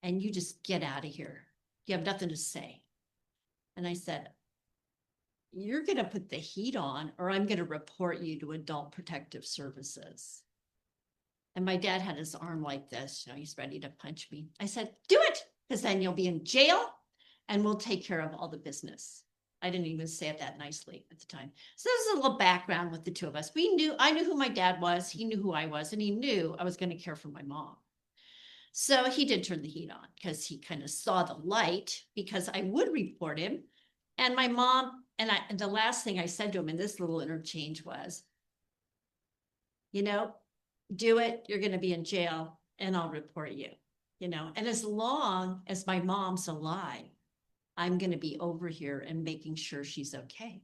B: and you just get out of here. You have nothing to say." And I said, "You're going to put the heat on, or I'm going to report you to Adult Protective Services." And my dad had his arm like this, you know, he's ready to punch me. I said, "Do it, because then you'll be in jail, and we'll take care of all the business." I didn't even say it that nicely at the time. So this is a little background with the two of us. I knew who my dad was. He knew who I was, and he knew I was going to care for my mom. So he did turn the heat on because he kind of saw the light, because I would report him. And my mom, and the last thing I said to him in this little interchange was, you know, do it, you're going to be in jail, and I'll report you, you know, and as long as my mom's alive, I'm going to be over here and making sure she's okay.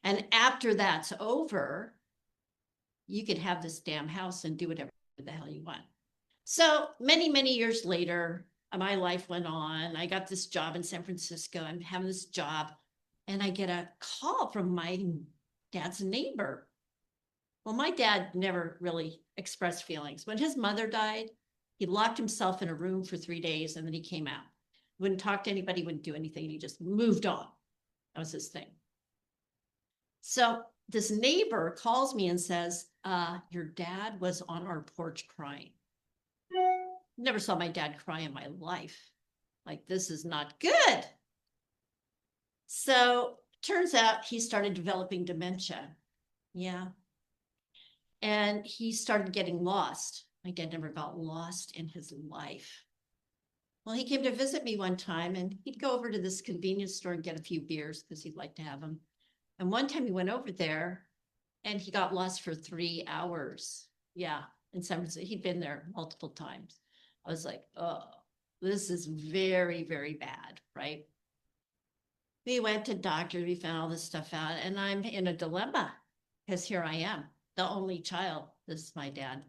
B: And after that's over, you can have this damn house and do whatever the hell you want. So many, many years later, my life went on. I got this job in San Francisco. I'm having this job, and I get a call from my dad's neighbor. Well, my dad never really expressed feelings. When his mother died, he locked himself in a room for 3 days, and then he came out. Wouldn't talk to anybody, wouldn't do anything. He just moved on. That was his thing. So this neighbor calls me and says, your dad was on our porch crying. Never saw my dad cry in my life. Like, this is not good. So turns out he started developing dementia. Yeah. And he started getting lost. My dad never got lost in his life. Well, he came to visit me one time, and he'd go over to this convenience store and get a few beers because he'd like to have them. And one time he went over there, and he got lost for 3 hours. Yeah, in San Francisco. He'd been there multiple times. I was like, oh, this is very, very bad, right? We went to doctors, we found all this stuff out, and I'm in a dilemma. Because here I am, the only child. This is my dad.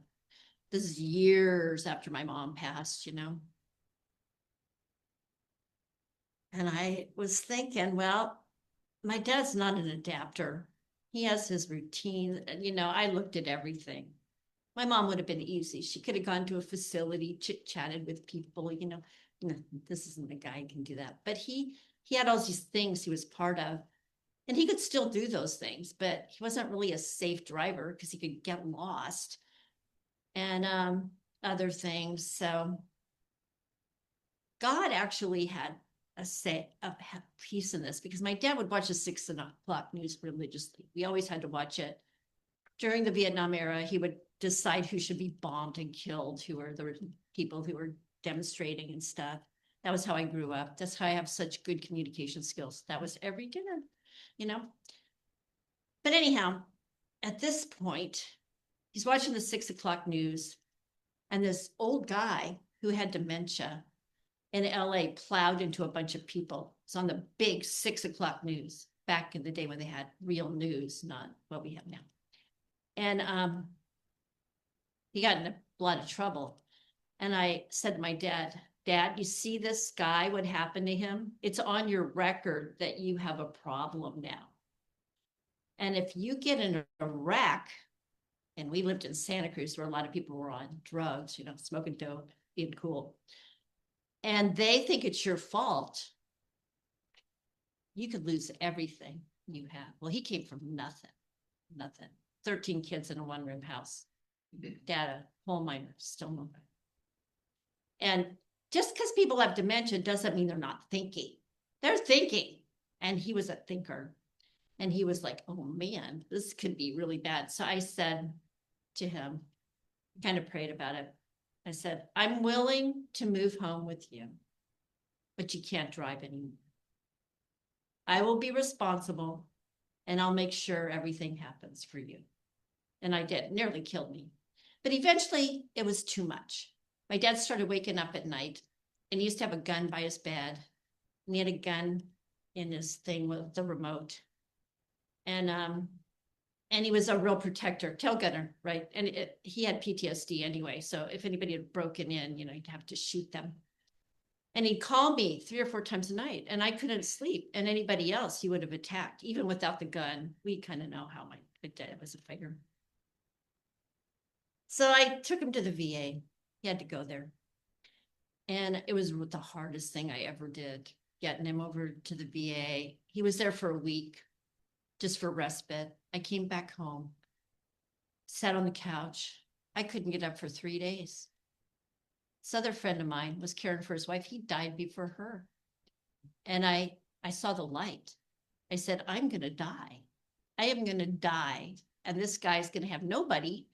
B: This is years after my mom passed, you know. And I was thinking, well, my dad's not an adapter. He has his routine. And, you know, I looked at everything. My mom would have been easy. She could have gone to a facility, chit-chatted with people, you know. "No, this isn't a guy who can do that." But he had all these things he was part of. And he could still do those things, but he wasn't really a safe driver because he could get lost and other things. So God actually had a piece in this because my dad would watch the 6 o'clock news religiously. We always had to watch it. During the Vietnam era, he would decide who should be bombed and killed, who were the people who were demonstrating and stuff. That was how I grew up. That's how I have such good communication skills. That was every dinner, you know. But anyhow, at this point, he's watching the 6 o'clock news, and this old guy who had dementia in LA plowed into a bunch of people. It's on the big 6 o'clock news back in the day when they had real news, not what we have now. And he got in a lot of trouble. And I said to my dad, "Dad, you see this guy, what happened to him? It's on your record that you have a problem now. And if you get in a wreck," and we lived in Santa Cruz where a lot of people were on drugs, you know, smoking dope, being cool, and they think it's your fault, you could lose everything you have. Well, he came from nothing. 13 kids in a one-room house. Dad, a coal miner, still moving. And just because people have dementia doesn't mean they're not thinking. They're thinking. And he was a thinker. And he was like, "Oh man, this could be really bad." So I said to him, kind of prayed about it. I said, "I'm willing to move home with you, but you can't drive anymore. I will be responsible and I'll make sure everything happens for you." And I did. It nearly killed me. But eventually it was too much. My dad started waking up at night, and he used to have a gun by his bed. And he had a gun in his thing with the remote. And he was a real protector, tail gunner, right? And he had PTSD anyway. So if anybody had broken in, you know, you'd have to shoot them. And he'd call me 3 or 4 times a night, and I couldn't sleep. And anybody else he would have attacked, even without the gun. We kind of know how my dad was a fighter. So I took him to the VA. He had to go there. And it was the hardest thing I ever did, getting him over to the VA. He was there for a week, just for respite. I came back home, sat on the couch. I couldn't get up for 3 days. This other friend of mine was caring for his wife. He died before her. And I saw the light. I said, "I'm going to die. I am going to die. And this guy's going to have nobody.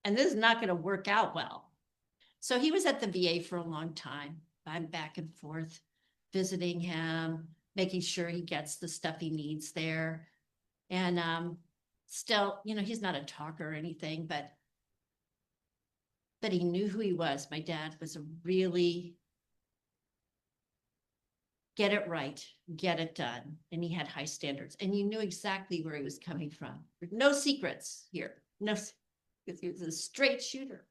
B: And this is not going to work out well." So he was at the VA for a long time. I'm back and forth, visiting him, making sure he gets the stuff he needs there. And still, you know, he's not a talker or anything, but he knew who he was. My dad was a really get it right, get it done. And he had high standards. And you knew exactly where he was coming from. No secrets here. No, he was a straight shooter.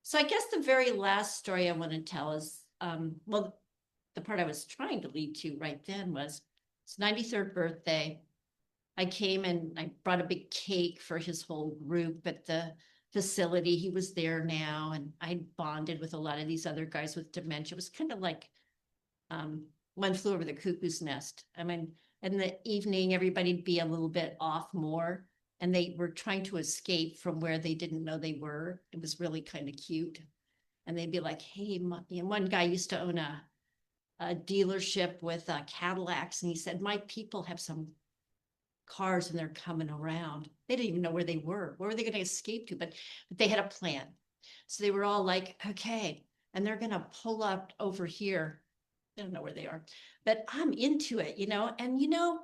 B: So I guess the very last story I want to tell is, well, the part I was trying to lead to right then was his 93rd birthday. I came and I brought a big cake for his whole group at the facility. He was there now, and I bonded with a lot of these other guys with dementia. It was kind of like One Flew Over the Cuckoo's Nest. I mean, in the evening, everybody'd be a little bit off more, and they were trying to escape from where they didn't know they were. It was really kind of cute. And they'd be like, "Hey," and one guy used to own a dealership with Cadillacs, and he said, "My people have some cars and they're coming around." They didn't even know where they were. Where were they going to escape to? But they had a plan. So they were all like, "Okay," and they're going to pull up over here. I don't know where they are, but I'm into it, you know, and you know,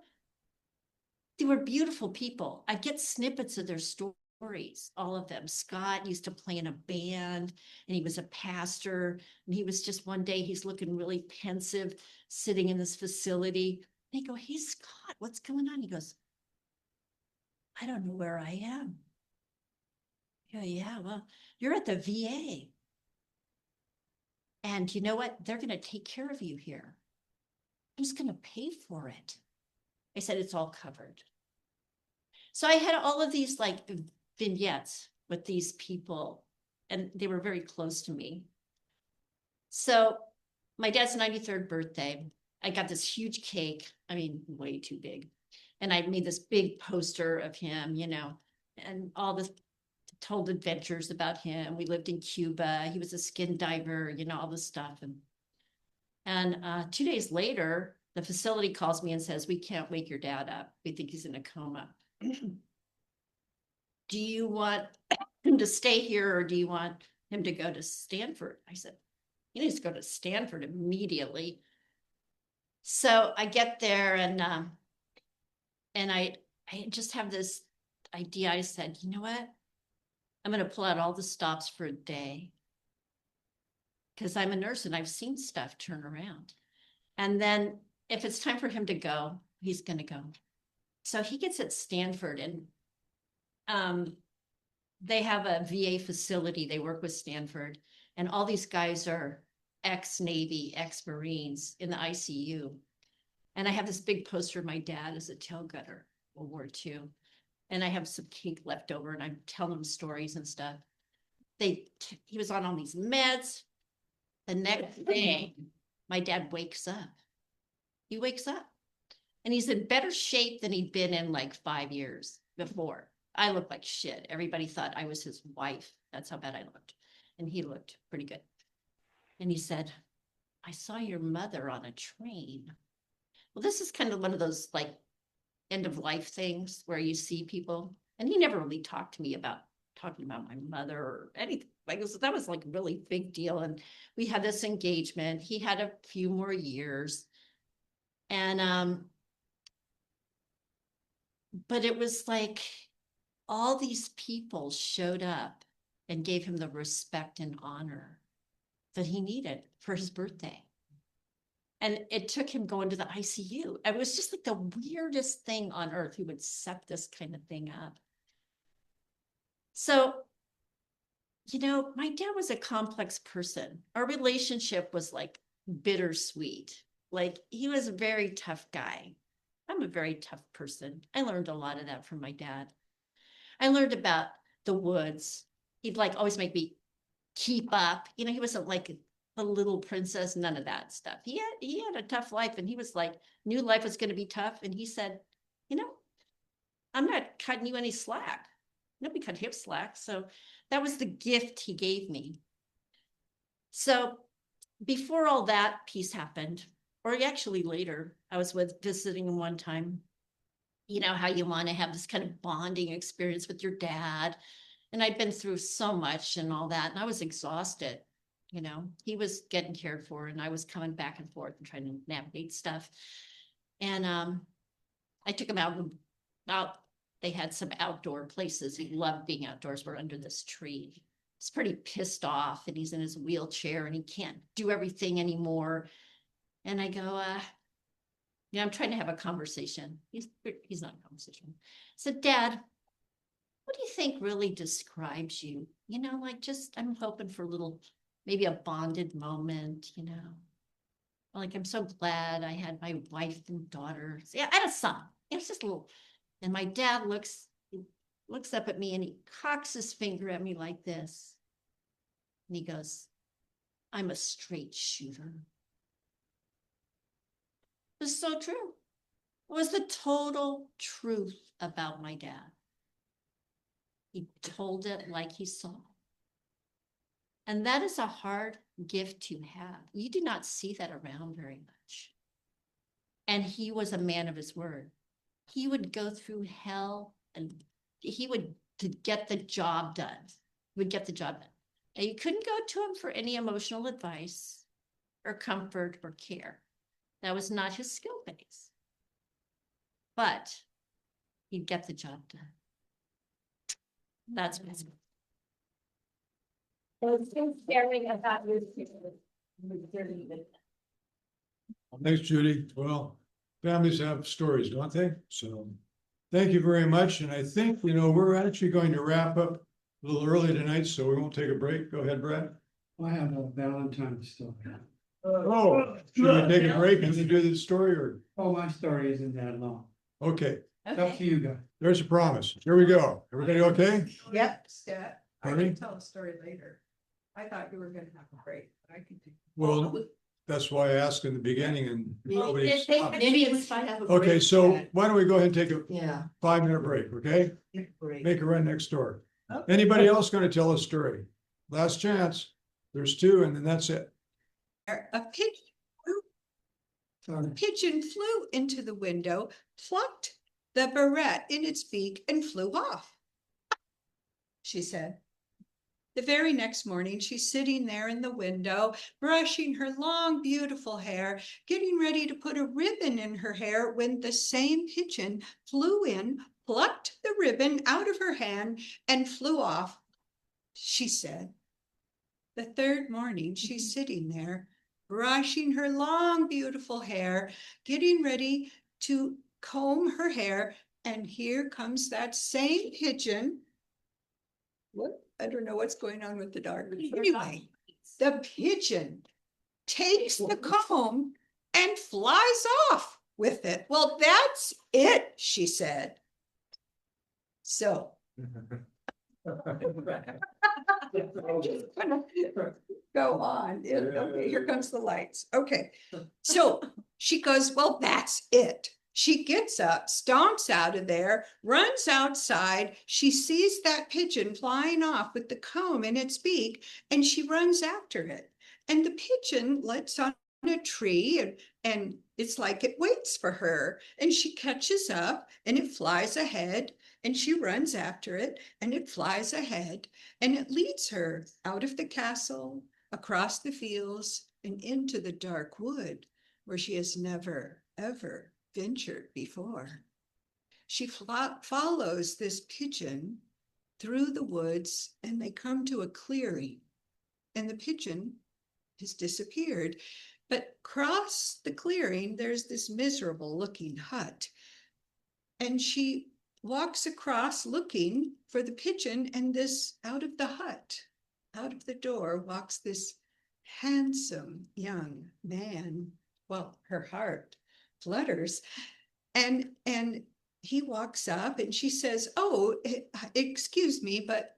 B: they were beautiful people. I get snippets of their stories, all of them. Scott used to play in a band, and he was a pastor, and he was just one day, he's looking really pensive, sitting in this facility. They go, hey, Scott, what's going on? He goes, I don't know where I am. Yeah, well, you're at the VA. And you know what? They're going to take care of you here. Who's going to pay for it? I said, it's all covered. So I had all of these like vignettes with these people, and they were very close to me. So my dad's 93rd birthday, I got this huge cake. I mean, way too big. And I made this big poster of him, you know, and all this told adventures about him. We lived in Cuba. He was a skin diver, you know, all this stuff. And 2 days later, the facility calls me and says, we can't wake your dad up. We think he's in a coma. Do you want him to stay here or do you want him to go to Stanford? I said, he needs to go to Stanford immediately. So I get there and I just have this idea. I said, you know what? I'm going to pull out all the stops for a day because I'm a nurse and I've seen stuff turn around. And then if it's time for him to go, he's going to go. So he gets at Stanford and they have a VA facility. They work with Stanford and all these guys are ex-Navy, ex-Marines in the ICU. And I have this big poster of my dad as a tail gunner, World War II. And I have some cake left over and I'm telling them stories and stuff. He was on all these meds. The next day, my dad wakes up. He wakes up and he's in better shape than he'd been in like 5 years before. I looked like shit. Everybody thought I was his wife. That's how bad I looked. And he looked pretty good. And he said, I saw your mother on a train. Well, this is kind of one of those like end of life things where you see people. And he never really talked to me about talking about my mother or anything. Like that was like a really big deal. And we had this engagement. He had a few more years. And but it was like all these people showed up and gave him the respect and honor that he needed for his birthday. And it took him going to the ICU. It was just like the weirdest thing on earth who would set this kind of thing up. So, you know, my dad was a complex person. Our relationship was like bittersweet. Like he was a very tough guy. I'm a very tough person. I learned a lot of that from my dad. I learned about the woods. He'd like always make me keep up. You know, he wasn't like a little princess, none of that stuff. He had a tough life and he was like, knew life was going to be tough. And he said, you know, I'm not cutting you any slack. Nobody cut him slack. So that was the gift he gave me. So before all that piece happened, or actually later, I was visiting him one time. You know how you want to have this kind of bonding experience with your dad. And I'd been through so much and all that. And I was exhausted. You know, he was getting cared for and I was coming back and forth and trying to navigate stuff. And I took him out. They had some outdoor places. He loved being outdoors. We're under this tree. He's pretty pissed off and he's in his wheelchair and he can't do everything anymore. And I go, I'm trying to have a conversation. He's not a conversation. I said, Dad, what do you think really describes you? You know, like just, I'm hoping for a little, maybe a bonded moment, you know. Like, I'm so glad I had my wife and daughter. Yeah, I had a son. It was just a little, and my dad looks up at me and he cocks his finger at me like this. And he goes, I'm a straight shooter. It was so true. It was the total truth about my dad. He told it like he saw it. And that is a hard gift to have. You do not see that around very much. And he was a man of his word. He would go through hell and he would to get the job done. He would get the job done. And you couldn't go to him for any emotional advice or comfort or care. That was not his skill base. But he'd get the job done. That's what's sharing about your
A: Thanks, Judy. Well, families have stories, don't they? So thank you very much. And I think, we're actually going to wrap up a little early tonight, so we won't take a break. Go ahead, Brad.
F: I have a Valentine's story.
A: Oh, should we take a break and do the story or?
F: Oh, my story isn't that long.
A: Okay,
F: It's up to you guys.
A: there's a promise. Here we go. Everybody okay?
C: Yep.
G: Stat, I
A: Pardon?
G: can tell a story later. I thought you were gonna have a break, but I can.
A: Well, that's why I asked in the beginning and nobody. stopped.
B: Maybe it's fine.
A: Okay, so why don't we go ahead and take a
C: Yeah.
A: 5-minute break, okay?
C: Great.
A: Make a run next door.
C: Okay.
A: Anybody else gonna tell a story? Last chance. There's 2 and then that's it.
G: A pigeon flew into the window, plucked the barrette in its beak and flew off. She said. The very next morning, she's sitting there in the window, brushing her long, beautiful hair, getting ready to put a ribbon in her hair when the same pigeon flew in, plucked the ribbon out of her hand and flew off. She said. The third morning, she's sitting there, brushing her long, beautiful hair, getting ready to comb her hair, and here comes that same pigeon. What? I don't know what's going on with the dark. Anyway, the pigeon takes the comb and flies off with it. Well, that's it, she said. So. I'm just gonna go on. Okay, here comes the lights. Okay, so she goes, well, that's it. She gets up, stomps out of there, runs outside. She sees that pigeon flying off with the comb in its beak, and she runs after it. And the pigeon lights on a tree, and it's like it waits for her. And she catches up, and it flies ahead, and she runs after it, and it flies ahead, and it leads her out of the castle, across the fields, and into the dark wood, where she has never, ever ventured before. She follows this pigeon through the woods, and they come to a clearing, and the pigeon has disappeared. But across the clearing, there's this miserable looking hut, and she walks across looking for the pigeon, and this out of the hut, out of the door, walks this handsome young man. Well, her heart flutters, and he walks up, and she says, oh, excuse me, but,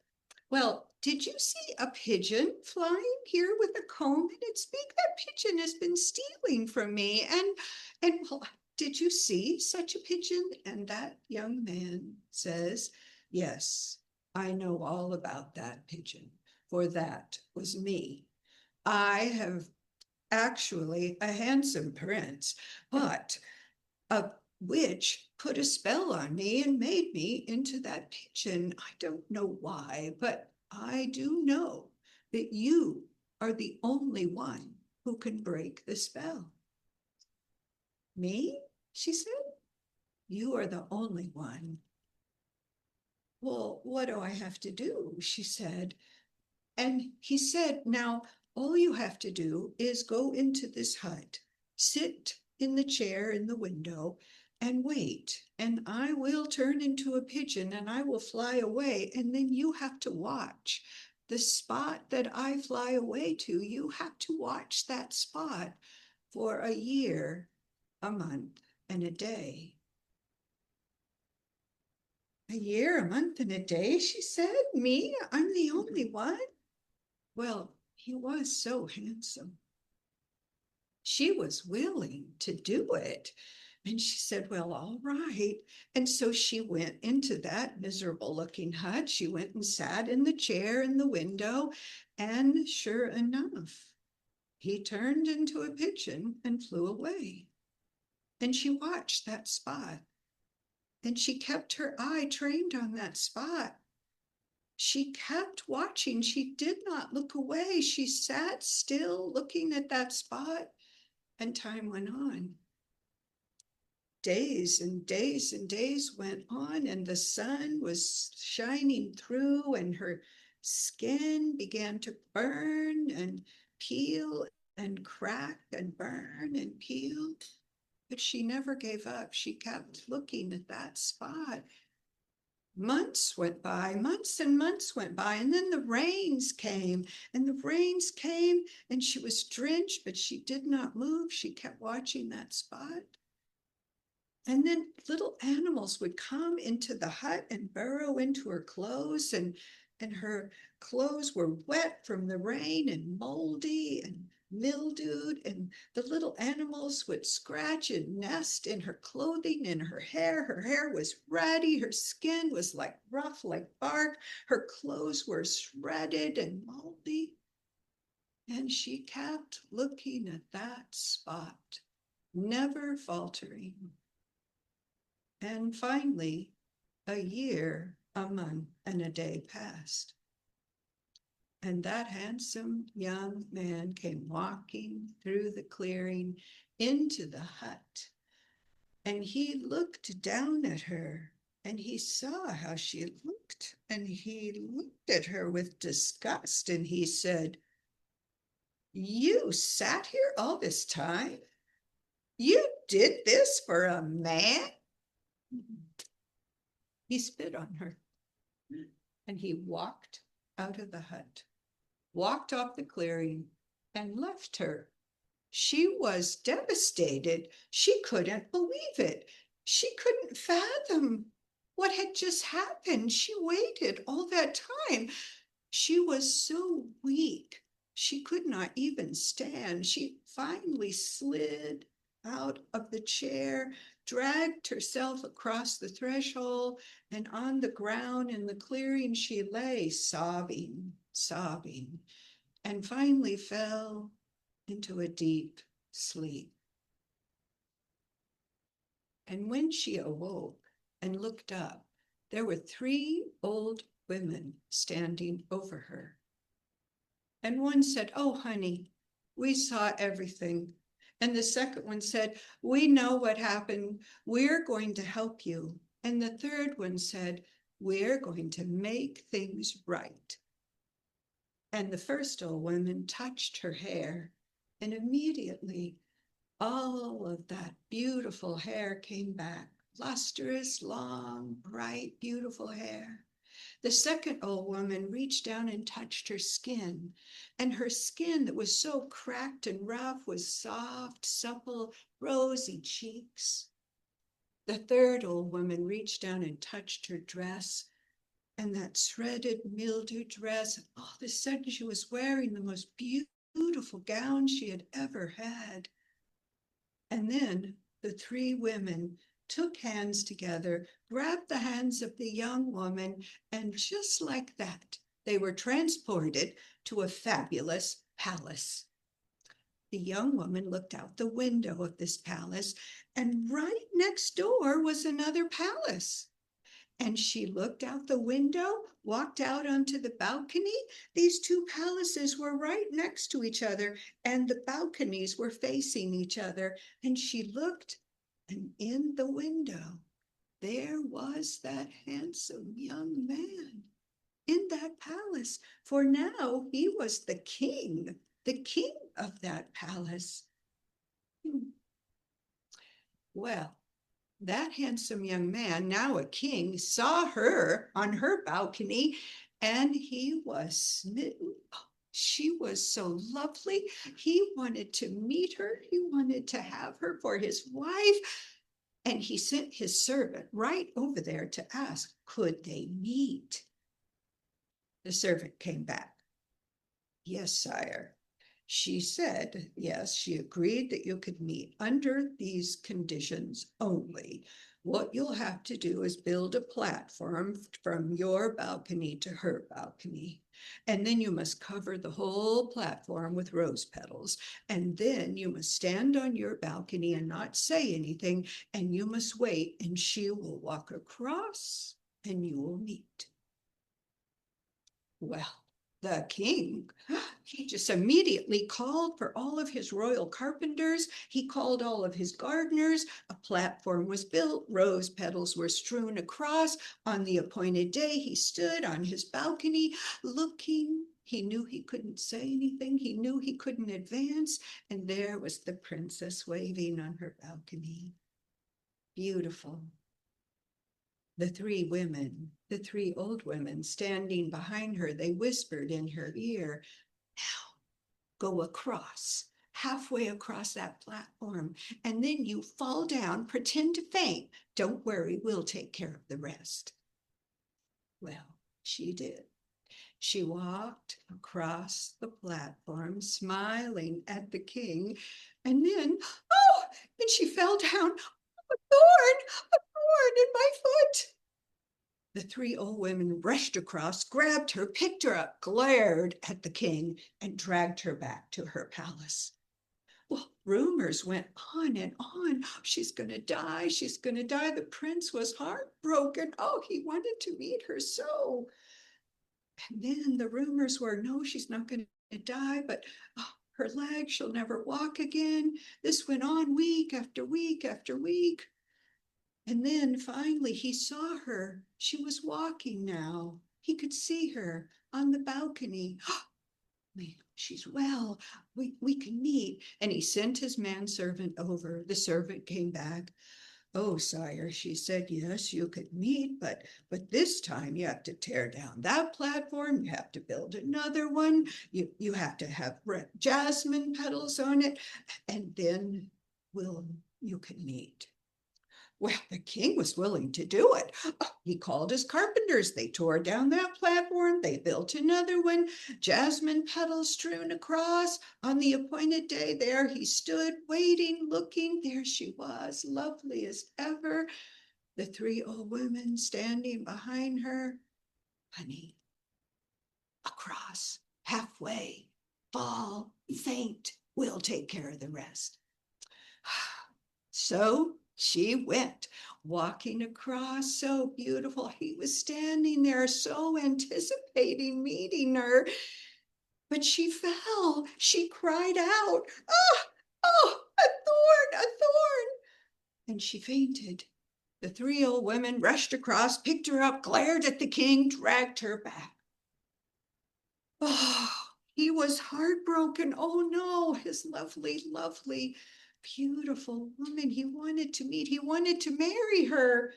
G: well, did you see a pigeon flying here with a comb in its beak? That pigeon has been stealing from me, and well, did you see such a pigeon? And that young man says, yes, I know all about that pigeon, for that was me. I have actually a handsome prince, but a witch put a spell on me and made me into that pigeon. I don't know why, but I do know that you are the only one who can break the spell. Me? She said. You are the only one. Well, what do I have to do? She said. And he said, now, all you have to do is go into this hut, sit in the chair in the window, and wait. And I will turn into a pigeon, and I will fly away. And then you have to watch the spot that I fly away to. You have to watch that spot for a year, a month, and a day. A year, a month, and a day, she said. Me? I'm the only one? Well, he was so handsome. She was willing to do it. And she said, well, all right. And so she went into that miserable looking hut. She went and sat in the chair in the window. And sure enough, he turned into a pigeon and flew away. And she watched that spot. And she kept her eye trained on that spot. She kept watching. She did not look away. She sat still looking at that spot, and time went on. Days and days and days went on, and the sun was shining through, and her skin began to burn and peel and crack and burn and peel. But she never gave up. She kept looking at that spot. Months went by, months and months went by, and then the rains came, and she was drenched, but she did not move. She kept watching that spot. And then little animals would come into the hut and burrow into her clothes, and her clothes were wet from the rain and moldy and mildewed, and the little animals would scratch and nest in her clothing and her hair. Her hair was ratty, her skin was like rough like bark, her clothes were shredded and moldy. And she kept looking at that spot, never faltering. And finally, a year, a month, and a day passed. And that handsome young man came walking through the clearing into the hut. And he looked down at her, and he saw how she looked, and he looked at her with disgust, and he said, "You sat here all this time? You did this for a man?" He spit on her, and he walked out of the hut, walked off the clearing, and left her. She was devastated. She couldn't believe it. She couldn't fathom what had just happened. She waited all that time. She was so weak. She could not even stand. She finally slid out of the chair, dragged herself across the threshold, and on the ground in the clearing she lay, sobbing, and finally fell into a deep sleep. And when she awoke and looked up, there were 3 old women standing over her. And one said, "Oh, honey, we saw everything." And the second one said, "We know what happened. We're going to help you." And the third one said, "We're going to make things right." And the first old woman touched her hair, and immediately all of that beautiful hair came back, lustrous, long, bright, beautiful hair. The second old woman reached down and touched her skin, and her skin that was so cracked and rough was soft, supple, rosy cheeks. The third old woman reached down and touched her dress, and that shredded, mildewed dress, and all of a sudden she was wearing the most beautiful gown she had ever had. And then the 3 women took hands together, grabbed the hands of the young woman, and just like that, they were transported to a fabulous palace. The young woman looked out the window of this palace, and right next door was another palace. And she looked out the window, walked out onto the balcony. These 2 palaces were right next to each other, and the balconies were facing each other. And she looked, and in the window, there was that handsome young man in that palace. For now he was the king of that palace. Well, that handsome young man, now a king, saw her on her balcony, and he was smitten. She was so lovely. He wanted to meet her. He wanted to have her for his wife. And he sent his servant right over there to ask, could they meet? The servant came back. "Yes, sire." She said, yes, she agreed that you could meet under these conditions only. What you'll have to do is build a platform from your balcony to her balcony. And then you must cover the whole platform with rose petals. And then you must stand on your balcony and not say anything. And you must wait, and she will walk across and you will meet. Well, the king, he just immediately called for all of his royal carpenters. He called all of his gardeners. A platform was built. Rose petals were strewn across. On the appointed day, he stood on his balcony looking He knew he couldn't say anything. He knew he couldn't advance. And there was the princess waving on her balcony. Beautiful. The three women, the three old women standing behind her, they whispered in her ear, now go across, halfway across that platform, and then you fall down, pretend to faint. Don't worry, we'll take care of the rest. Well, she did. She walked across the platform, smiling at the king, and then, oh, and she fell down. A thorn in my foot. The three old women rushed across, grabbed her, picked her up, glared at the king, and dragged her back to her palace. Well, rumors went on and on. She's going to die. She's going to die. The prince was heartbroken. Oh, he wanted to meet her so. And then the rumors were, no, she's not going to die, but oh, her leg, she'll never walk again. This went on week after week after week. And then finally he saw her. She was walking now. He could see her on the balcony. She's well. We can meet. And he sent his manservant over. The servant came back. Oh, sire, she said, yes, you could meet, but this time you have to tear down that platform. You have to build another one. You have to have jasmine petals on it, and then you can meet. Well, the king was willing to do it. He called his carpenters. They tore down that platform. They built another one, jasmine petals strewn across. On the appointed day, there he stood, waiting, looking. There she was, lovely as ever. The three old women standing behind her. Honey, across, halfway, fall, faint. We'll take care of the rest. So she went, walking across, so beautiful. He was standing there, so anticipating meeting her. But she fell. She cried out, oh, a thorn. And she fainted. The three old women rushed across, picked her up, glared at the king, dragged her back. Oh, he was heartbroken. Oh no, his lovely, lovely, beautiful woman he wanted to meet. He wanted to marry her.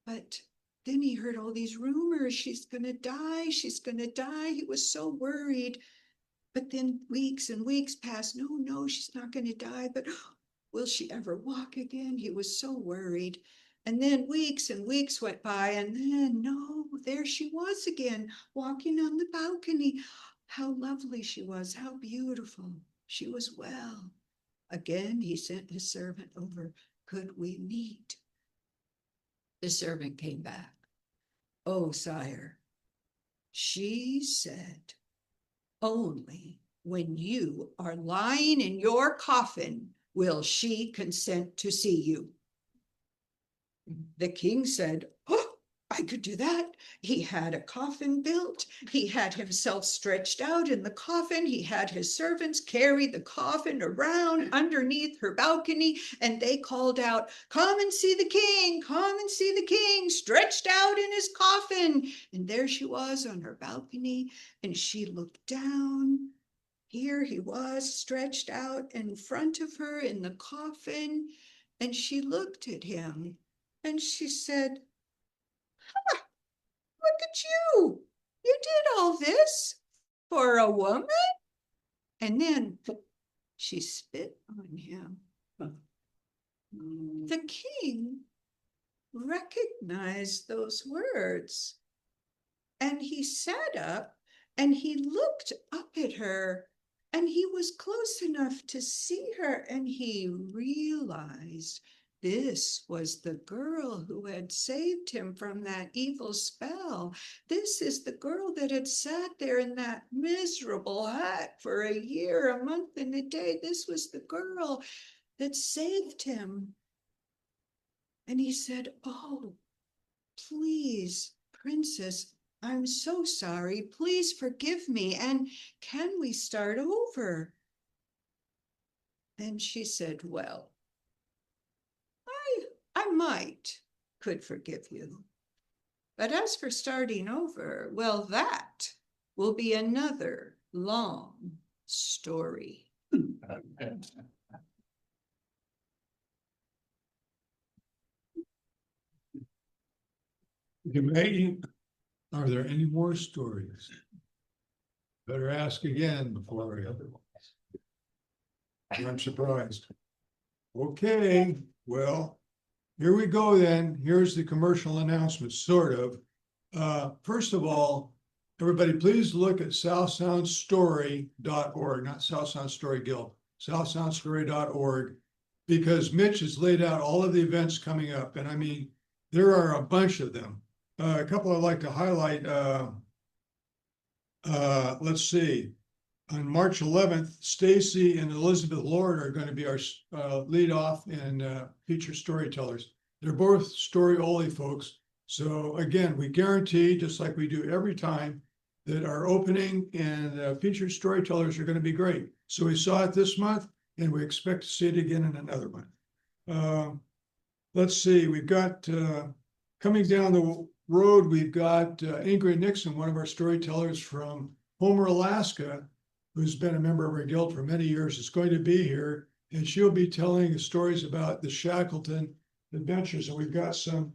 G: But then he heard all these rumors. She's going to die. She's going to die. He was so worried. But then weeks and weeks passed. No, she's not going to die. But will she ever walk again? He was so worried. And then weeks and weeks went by. And then, no, there she was again, walking on the balcony. How lovely she was. How beautiful. She was well. Again, he sent his servant over. Could we meet? The servant came back. Oh, sire, she said, only when you are lying in your coffin will she consent to see you. The king said, oh, I could do that. He had a coffin built. He had himself stretched out in the coffin. He had his servants carry the coffin around underneath her balcony, and they called out, come and see the king, come and see the king, stretched out in his coffin. And there she was on her balcony, and she looked down. Here he was stretched out in front of her in the coffin, and she looked at him, and she said, look at you. You did all this for a woman? And then she spit on him. The king recognized those words, and he sat up and he looked up at her, and he was close enough to see her, and he realized this was the girl who had saved him from that evil spell. This is the girl that had sat there in that miserable hut for a year, a month, and a day. This was the girl that saved him. And he said, oh, please, princess, I'm so sorry. Please forgive me. And can we start over? And she said, well, I could forgive you. But as for starting over, well, that will be another long story.
A: You may, are there any more stories? Better ask again before I otherwise. I'm surprised. Okay, well, here we go then. Here's the commercial announcement, sort of. First of all, everybody, please look at southsoundstory.org, not South Sound Story Guild, southsoundstory.org, because Mitch has laid out all of the events coming up, and I mean, there are a bunch of them. A couple I'd like to highlight. Let's see. On March 11th, Stacy and Elizabeth Lord are going to be our lead off and feature storytellers. They're both story only folks. So again, we guarantee, just like we do every time, that our opening and featured storytellers are going to be great. So we saw it this month, and we expect to see it again in another month. Let's see, we've got coming down the road, we've got Ingrid Nixon, one of our storytellers from Homer, Alaska, who's been a member of our guild for many years, is going to be here, and she'll be telling stories about the Shackleton adventures. And we've got some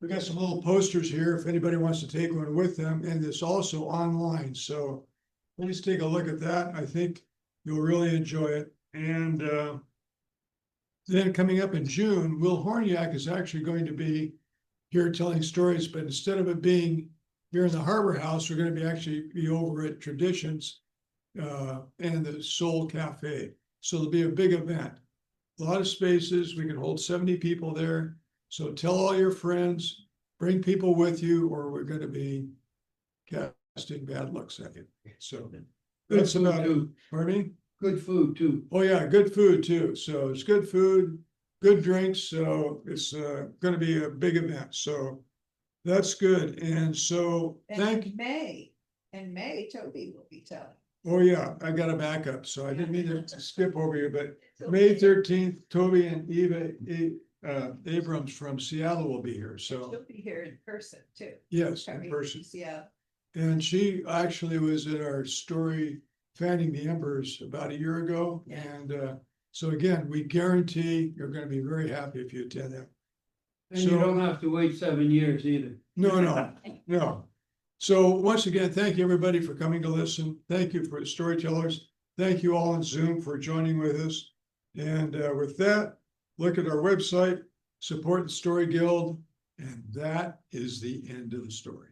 A: little posters here if anybody wants to take one with them, and it's also online. So please take a look at that. I think you'll really enjoy it. And then coming up in June, Will Horniak is actually going to be here telling stories, but instead of it being here in the Harbor House, we're going to be over at Traditions and the Soul Cafe. So it'll be a big event. A lot of spaces. We can hold 70 people there. So tell all your friends, bring people with you, or we're going to be casting bad looks at you. So that's about it. Pardon me?
F: Good food too.
A: Oh yeah, good food too. So it's good food, good drinks. So it's going to be a big event. So that's good. And so
G: And in May, Toby will be telling.
A: Oh yeah, I got a backup. So I didn't mean to skip over you, but May 13th, Toby and Eva Abrams from Seattle will be here. So
G: She'll be here in person too.
A: yes, in person.
G: Yeah.
A: And she actually was at our story Fanning the Embers about a year ago.
G: Yeah.
A: And so again, we guarantee you're going to be very happy if you attend that.
F: And you
A: So-
F: don't have to wait 7 years either.
A: No. So once again, thank you everybody for coming to listen. Thank you for the storytellers. Thank you all on Zoom for joining with us. And with that, look at our website, support the Story Guild, and that is the end of the story.